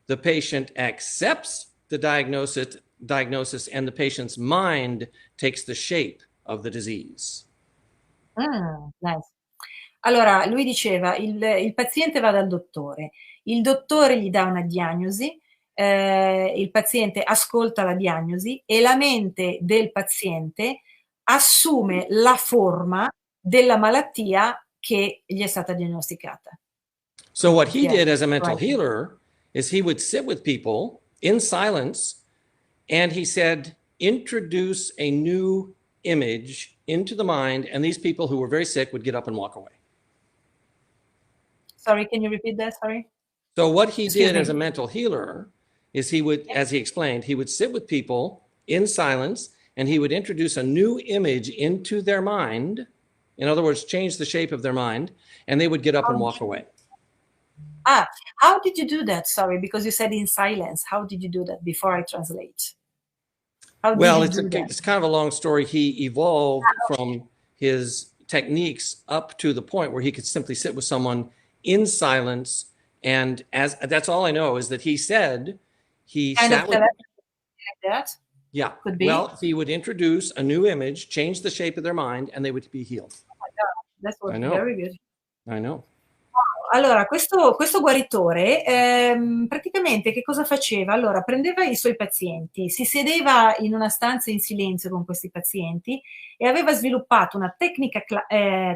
The patient accepts the diagnosis, and the patient's mind takes the shape of the disease. Nice. Allora, lui diceva, il paziente va dal dottore, il dottore gli dà una diagnosi, il paziente ascolta la diagnosi e la mente del paziente assume la forma della malattia che gli è stata diagnosticata. So what he Yeah, did as a mental right. healer is he would sit with people in silence And he said, introduce a new image into the mind, and these people who were very sick would get up and walk away. Sorry, can you repeat that? Sorry. So what he Excuse did me. as a mental healer is he would, as he explained, he would sit with people in silence and he would introduce a new image into their mind. In other words, change the shape of their mind, and they would get up and walk away. How did you do that? Sorry, because you said in silence. How did you do that before I translate? Well, it's kind of a long story. He evolved from his techniques up to the point where he could simply sit with someone in silence. And as that's all I know is that he said he kind sat of with, like that. yeah, Could be. well, he would introduce a new image, change the shape of their mind, and they would be healed. Oh my God, that was I know. very good. I know. Allora, questo guaritore praticamente che cosa faceva? Allora, prendeva i suoi pazienti, si sedeva in una stanza in silenzio con questi pazienti e aveva sviluppato una tecnica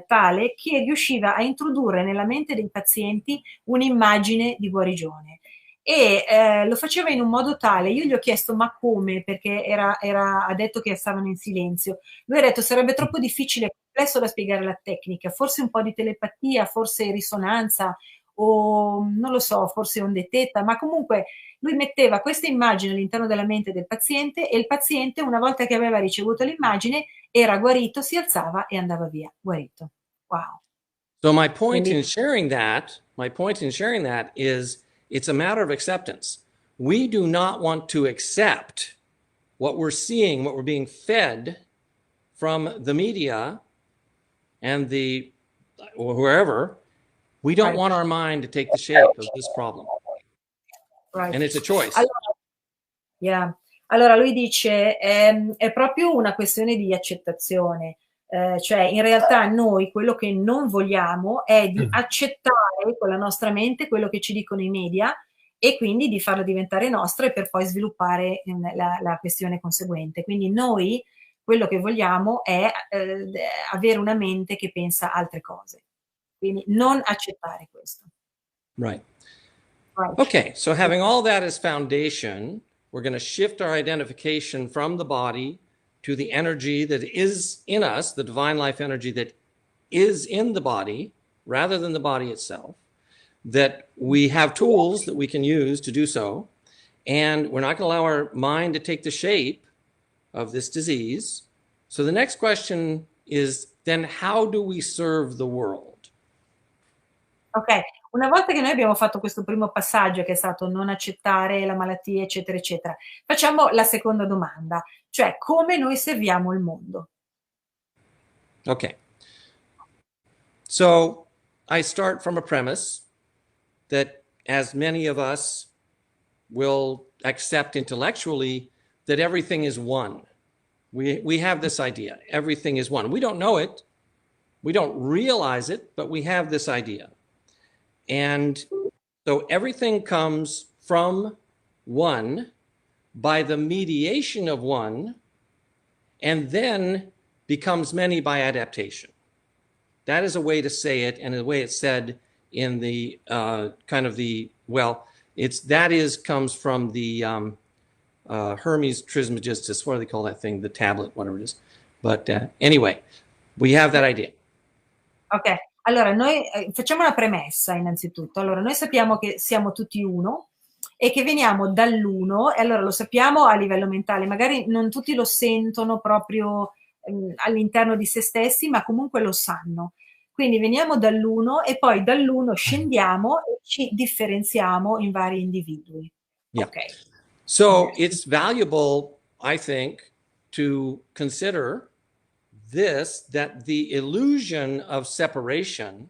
tale che riusciva a introdurre nella mente dei pazienti un'immagine di guarigione. E lo faceva in un modo tale, io gli ho chiesto ma come, perché ha detto che stavano in silenzio. Lui ha detto sarebbe troppo difficile e complesso da spiegare la tecnica, forse un po' di telepatia, forse risonanza o non lo so, forse onde teta, ma comunque lui metteva questa immagine all'interno della mente del paziente e il paziente una volta che aveva ricevuto l'immagine era guarito, si alzava e andava via, guarito. Wow. So my point in sharing that is it's a matter of acceptance. We do not want to accept what we're seeing, what we're being fed from the media and the or wherever. We don't want our mind to take the shape of this problem. Right. And it's a choice. Allora lui dice è proprio una questione di accettazione. Cioè in realtà noi quello che non vogliamo è di accettare con la nostra mente quello che ci dicono i media e quindi di farlo diventare nostro e per poi sviluppare la questione conseguente. Quindi noi quello che vogliamo è avere una mente che pensa altre cose. Quindi non accettare questo. Right. Okay, so having all that as foundation, we're going to shift our identification from the body to the energy that is in us, the divine life energy that is in the body, rather than the body itself, that we have tools that we can use to do so, and we're not going to allow our mind to take the shape of this disease. So the next question is, then how do we serve the world? Ok, una volta che noi abbiamo fatto questo primo passaggio che è stato non accettare la malattia, eccetera, eccetera, facciamo la seconda domanda, cioè come noi serviamo il mondo. Okay. So I start from a premise that as many of us will accept intellectually that everything is one. We have this idea, everything is one. We don't know it, we don't realize it, but we have this idea. And so everything comes from one by the mediation of one, and then becomes many by adaptation. That is a way to say it, and the way it's said in the kind of the, well, comes from the Hermes Trismegistus, what do they call that thing? The tablet, whatever it is. But anyway, we have that idea. Ok, allora noi facciamo una premessa innanzitutto. Allora noi sappiamo che siamo tutti uno e che veniamo dall'uno, e allora lo sappiamo a livello mentale, magari non tutti lo sentono proprio all'interno di se stessi, ma comunque lo sanno. Quindi veniamo dall'uno e poi dall'uno scendiamo e ci differenziamo in vari individui. Yeah. Okay. So it's valuable, I think, to consider this, that the illusion of separation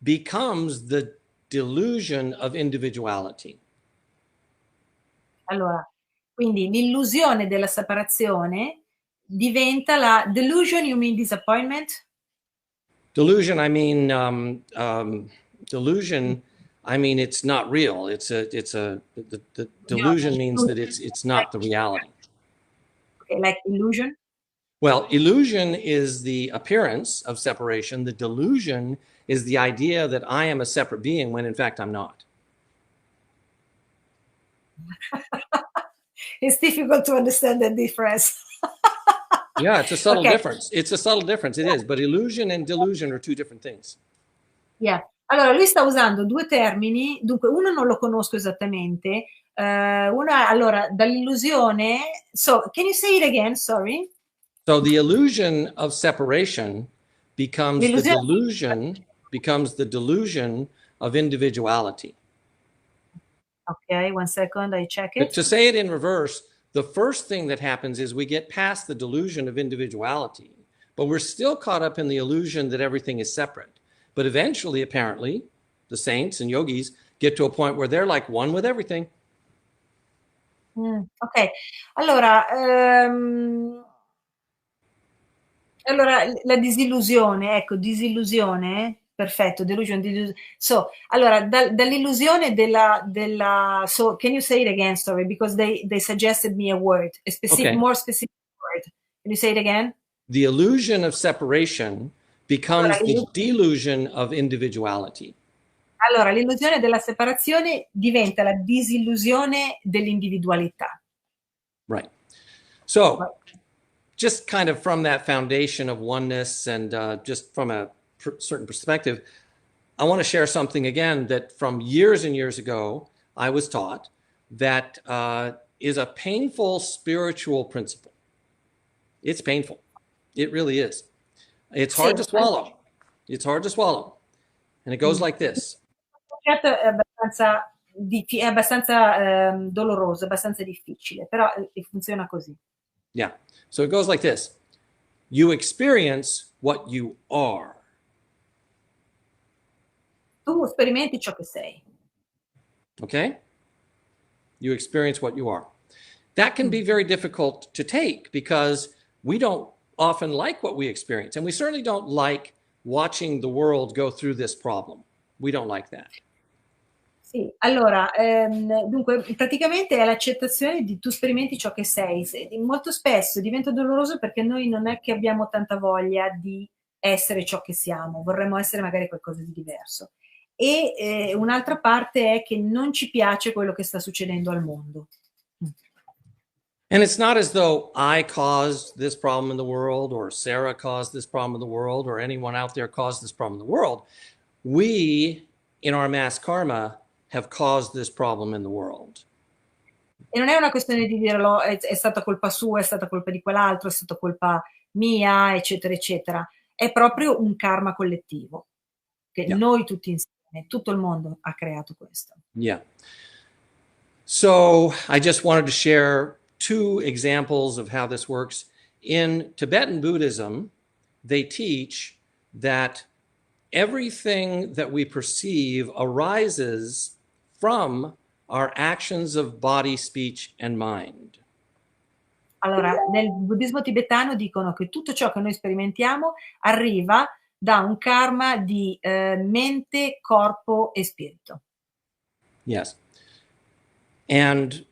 becomes the delusion of individuality. Allora, quindi l'illusione della separazione diventa la delusion, you mean disappointment? Delusion, I mean delusion. I mean it's not real. The delusion means that it's not the reality. Okay, like illusion. Well, illusion is the appearance of separation. The delusion is the idea that I am a separate being when in fact I'm not. It's difficult to understand the difference. Yeah, it's a subtle Okay. difference. It's a subtle difference. It is. But illusion and delusion are two different things. Yeah. Allora, lui sta usando due termini, dunque uno non lo conosco esattamente, una, allora, dall'illusione, so, can you say it again, sorry? So the illusion of separation becomes the L'illusione, delusion of individuality. ok, one second, I check But it. to say it in reverse, the first thing that happens is we get past the delusion of individuality, but we're still caught up in the illusion that everything is separate. But eventually, apparently, the saints and yogis get to a point where they're like one with everything. Ok, allora, allora, la disillusione, ecco, disillusione, perfetto, delusion, so, allora, dall'illusione so, can you say it again, sorry, because they suggested me a word, a specific, Okay. more specific word. Can you say it again? The illusion of separation becomes the delusion of individuality. Allora, l'illusione della separazione diventa la disillusione dell'individualità. Right. So, just kind of from that foundation of oneness and just from a certain perspective, I want to share something again that from years and years ago, I was taught that is a painful spiritual principle. It's painful. It really is. It's hard to swallow. It's hard to swallow. And it goes like this. È abbastanza doloroso, abbastanza difficile, però funziona così. Yeah. So it goes like this. You experience what you are. Tu sperimenti ciò che sei. Okay? You experience what you are. That can be very difficult to take because we don't often like what we experience. And we certainly don't like watching the world go through this problem. We don't like that. Sì, allora, dunque praticamente è l'accettazione di tu sperimenti ciò che sei. Molto spesso diventa doloroso perché noi non è che abbiamo tanta voglia di essere ciò che siamo, vorremmo essere magari qualcosa di diverso. E un'altra parte è che non ci piace quello che sta succedendo al mondo. And it's not as though I caused this problem in the world or Sarah caused this problem in the world or anyone out there caused this problem in the world. We, in our mass karma, have caused this problem in the world. E non è una questione di dirlo, è stata colpa sua, è stata colpa di quell'altro, è stata colpa mia, eccetera, eccetera. È proprio un karma collettivo, che noi tutti insieme, tutto il mondo ha creato questo. Yeah. So I just wanted to share two examples of how this works. In Tibetan Buddhism, they teach that everything that we perceive arises from our actions of body, speech, and mind. Allora, nel buddismo tibetano dicono che tutto ciò che noi sperimentiamo arriva da un karma di mente, corpo e spirito. Yes. And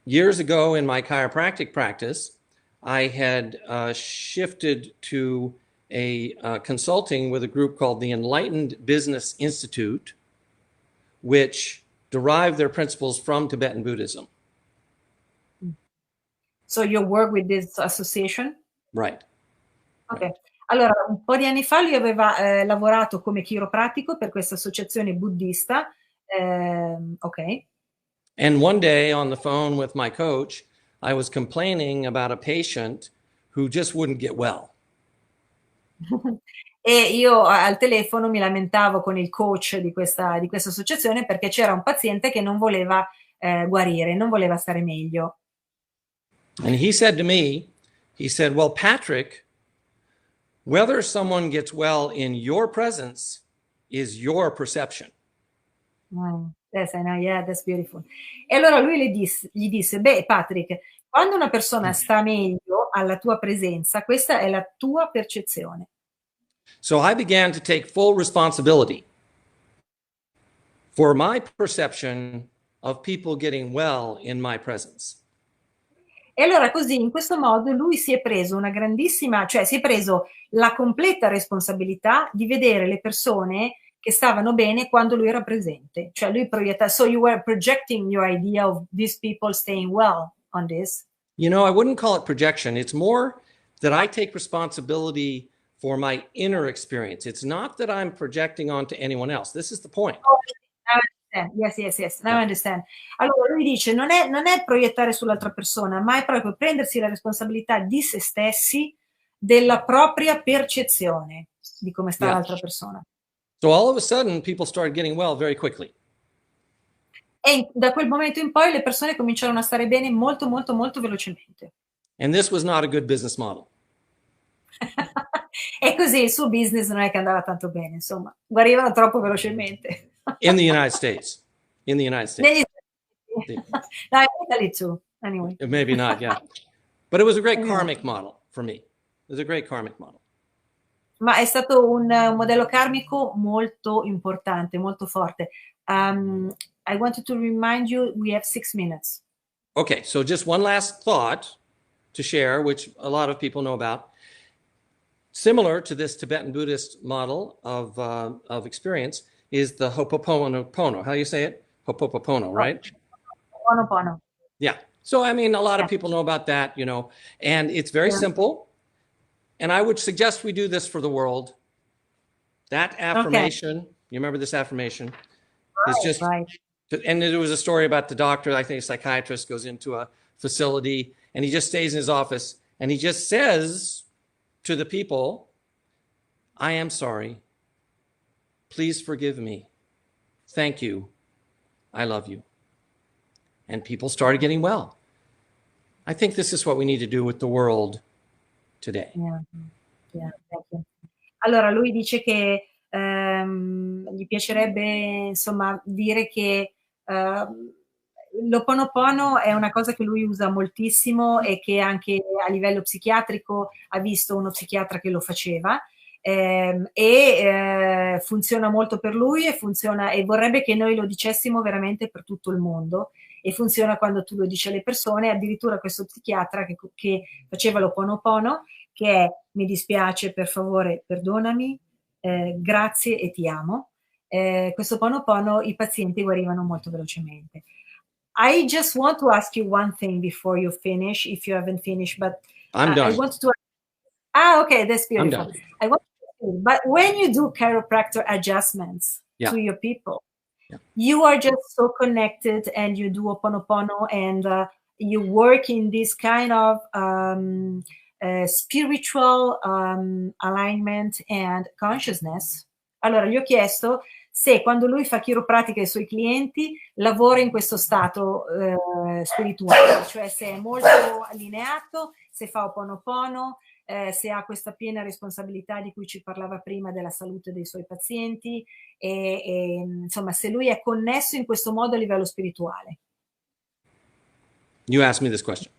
years ago in my chiropractic practice, I had shifted to a consulting with a group called the Enlightened Business Institute, which derived their principles from Tibetan Buddhism. So you work with this association? Right. Ok. Right. Allora, un po' di anni fa lui aveva lavorato come chiropratico per questa associazione buddista. Ok. And one day on the phone with my coach, I was complaining about a patient who just wouldn't get well. E io al telefono mi lamentavo con il coach di questa associazione perché c'era un paziente che non voleva guarire, non voleva stare meglio. And he said to me, he said, well, Patrick, whether someone gets well in your presence is your perception. Yes, I know, yeah, that's beautiful. E allora lui gli disse, beh, Patrick, quando una persona sta meglio alla tua presenza, questa è la tua percezione. So I began to take full responsibility for my perception of people getting well in my presence. E allora così, in questo modo, lui si è preso una grandissima, cioè si è preso la completa responsabilità di vedere le persone che stavano bene quando lui era presente. Cioè lui proietta, so you were projecting your idea of these people staying well. on this? You know, I wouldn't call it projection. It's more that I take responsibility for my inner experience. It's not that I'm projecting onto anyone else. This is the point. Oh, now I understand. Yes, yes, yes. Now I understand. Allora lui dice non è proiettare sull'altra persona, ma è proprio prendersi la responsabilità di se stessi, della propria percezione di come sta l'altra persona. So all of a sudden, people started getting well very quickly. E da quel momento in poi le persone cominciarono a stare bene molto, molto, molto velocemente. And this was not a good business model. E così il suo business non è che andava tanto bene, insomma, guarivano troppo velocemente. In the United States. In the United States. Negli Stati Uniti. No, in Italy too, anyway. Maybe not, yeah. But it was a great karmic model for me. It was a great karmic model. Ma è stato un modello karmico molto importante, molto forte. I wanted to remind you, we have 6 minutes. Okay, so just one last thought to share, which a lot of people know about. Similar to this Tibetan Buddhist model of experience is the Ho'oponopono. How do you say it? Ho'oponopono, right? Ho'oponopono. Yeah. So, I mean, a lot of people know about that, you know, and it's very simple. And I would suggest we do this for the world. That affirmation, you remember this affirmation? It's just, and there was a story about the doctor, I think a psychiatrist goes into a facility and he just stays in his office and he just says to the people, I am sorry. Please forgive me. Thank you. I love you. And people started getting well. I think this is what we need to do with the world today. Yeah, thank you. Allora, lui dice che gli piacerebbe, insomma, dire che l'Ho'oponopono è una cosa che lui usa moltissimo e che anche a livello psichiatrico ha visto uno psichiatra che lo faceva funziona molto per lui e vorrebbe che noi lo dicessimo veramente per tutto il mondo e funziona quando tu lo dici alle persone. Addirittura questo psichiatra che faceva l'Ho'oponopono, che è mi dispiace, per favore, perdonami, grazie e ti amo. Questo Ho'oponopono i pazienti guarivano molto velocemente. I just want to ask you one thing before you finish, if you haven't finished, but I'm done. I want to. Okay, that's beautiful. I'm done. I want to, but when you do chiropractor adjustments to your people, you are just so connected, and you do Ho'oponopono, and you work in this kind of spiritual alignment and consciousness. Allora gli ho chiesto se quando lui fa chiropratica ai suoi clienti lavora in questo stato spirituale, cioè se è molto allineato, se fa Ho'oponopono, se ha questa piena responsabilità di cui ci parlava prima della salute dei suoi pazienti e insomma se lui è connesso in questo modo a livello spirituale. You asked me this question.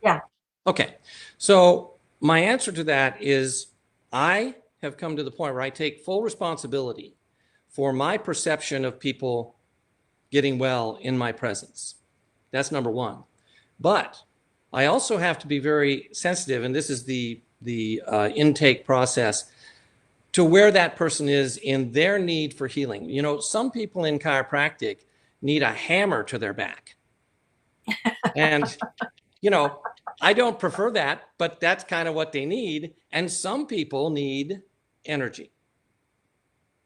Yeah. Okay. So my answer to that is I have come to the point where I take full responsibility for my perception of people getting well in my presence. That's number one. But I also have to be very sensitive, and this is the intake process, to where that person is in their need for healing. You know, some people in chiropractic need a hammer to their back. And, you know, I don't prefer that, but that's kind of what they need. And some people need energy.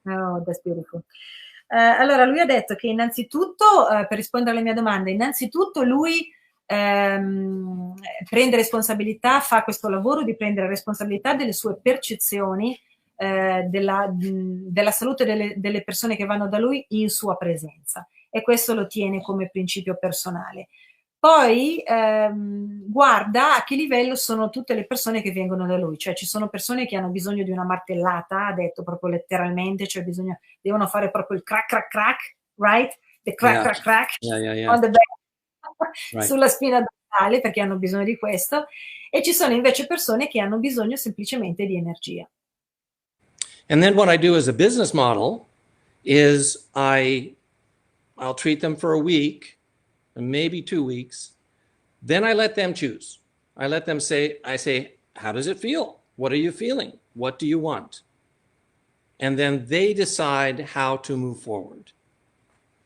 Oh, that's beautiful. Allora, lui ha detto che innanzitutto, per rispondere alle mie domande, innanzitutto lui prende responsabilità, fa questo lavoro di prendere responsabilità delle sue percezioni della salute delle persone che vanno da lui in sua presenza, e questo lo tiene come principio personale. Poi guarda a che livello sono tutte le persone che vengono da lui, cioè ci sono persone che hanno bisogno di una martellata, ha detto proprio letteralmente, cioè devono fare proprio il crack crack crack, right? The crack crack crack on the back. Right. Sulla spina dorsale, perché hanno bisogno di questo, e ci sono invece persone che hanno bisogno semplicemente di energia. And then what I do as a business model is I'll treat them for a week, maybe 2 weeks. Then I let them choose. I say, how does it feel? What are you feeling? What do you want? And then they decide how to move forward.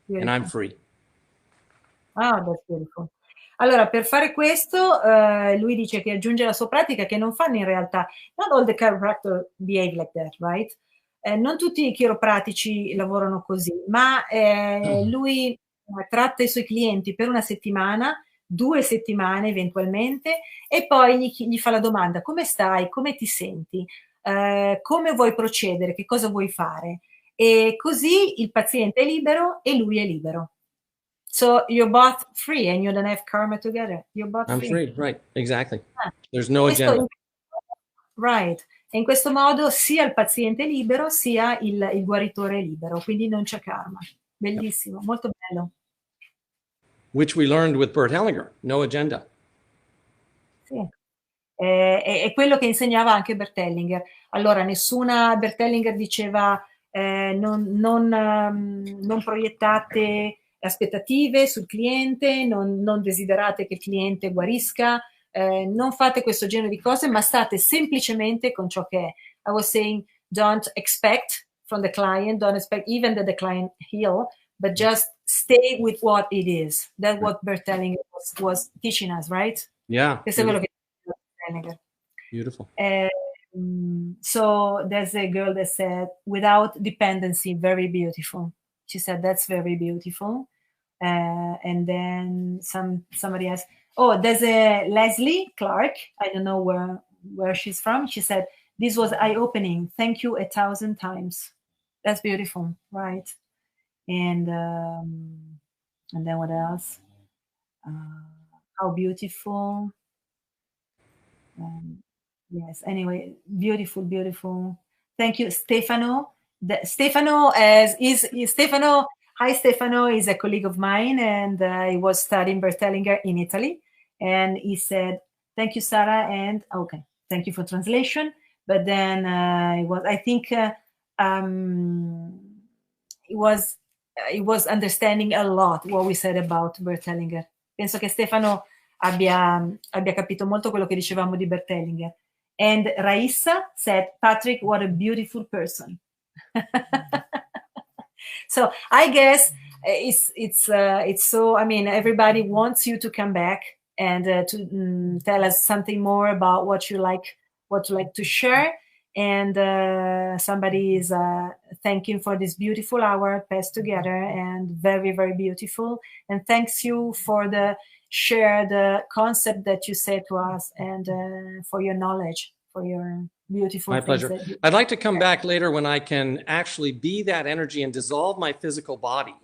Beautiful. And I'm free. Ah, that's beautiful. Allora, per fare questo, lui dice che aggiunge la sua pratica che non fanno in realtà. Not all the chiropractor behave like that, right? Non tutti i chiropratici lavorano così, ma lui tratta i suoi clienti per una settimana, 2 settimane eventualmente, e poi gli fa la domanda: come stai? Come ti senti? Come vuoi procedere? Che cosa vuoi fare? E così il paziente è libero e lui è libero. So you're both free and you don't have karma together. You're both I'm free. free. Right. Exactly. Ah, There's e no agenda. right. E in questo modo sia il paziente è libero sia il guaritore è libero, quindi non c'è karma. Yep. Bellissimo, molto bello. Which we learned with Bert Hellinger. No agenda. Sì. È quello che insegnava anche Bertellinger. Allora, nessuna Bertellinger diceva non proiettate aspettative sul cliente, non desiderate che il cliente guarisca, non fate questo genere di cose, ma state semplicemente con ciò che è. I was saying, don't expect from the client, don't expect even that the client heal, but just stay with what it is. That's Right. what Bertellinger was teaching us, right? Yeah. Questo è quello Beautiful. che diceva Bertellinger. Beautiful. So there's a girl that said, without dependency, very beautiful. She said, that's very beautiful. And then somebody else, oh, there's a Leslie Clark. I don't know where she's from. She said, this was eye-opening. Thank you 1,000 times. That's beautiful, right? And then what else? How beautiful. Yes, anyway, beautiful, beautiful. Thank you, Stefano. Stefano is Stefano. Hi, Stefano is a colleague of mine, and he was studying Bertellinger in Italy. And he said, "Thank you, Sarah," and okay, thank you for translation. But then it was, I think, um, it was understanding a lot what we said about Bertellinger. Penso che Stefano abbia capito molto quello che dicevamo di Bertellinger. And Raissa said, Patrick, what a beautiful person. So I guess it's so, I mean, everybody wants you to come back and to tell us something more about what you like to share. And somebody is thanking for this beautiful hour passed together, and very, very beautiful. And thanks you for the share the concept that you said to us, and for your knowledge, for your beautiful My things. pleasure. I'd like to come back later when I can actually be that energy and dissolve my physical body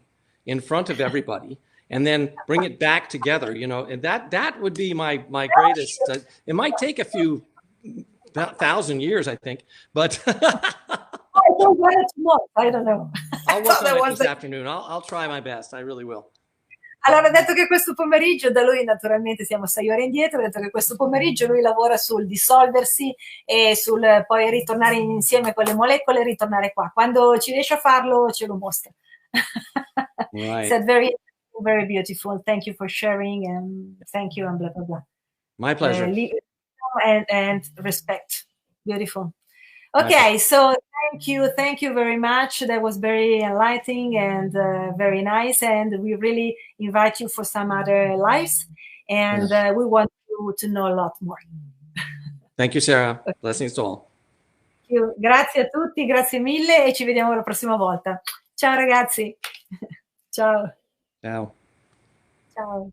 in front of everybody and then bring it back together, you know, and that would be my greatest. It might take a few 1,000 years, I think, but I don't want it tomorrow. I don't know. I'll work on it this afternoon. I'll try my best. I really will. Allora, ha detto che questo pomeriggio, da lui naturalmente siamo 6 ore indietro, ha detto che questo pomeriggio lui lavora sul dissolversi e sul poi ritornare insieme con le molecole e ritornare qua. Quando ci riesce a farlo, ce lo mostra. Right. Said very, very beautiful. Thank you for sharing, and thank you, and blah, blah, blah. My pleasure. And respect. Beautiful. Okay, so thank you very much. That was very enlightening and very nice. And we really invite you for some other lives. And we want you to know a lot more. Thank you, Sarah. Okay. Blessings to all. Grazie a tutti, grazie mille e ci vediamo la prossima volta. Ciao ragazzi. Ciao. Ciao. Ciao.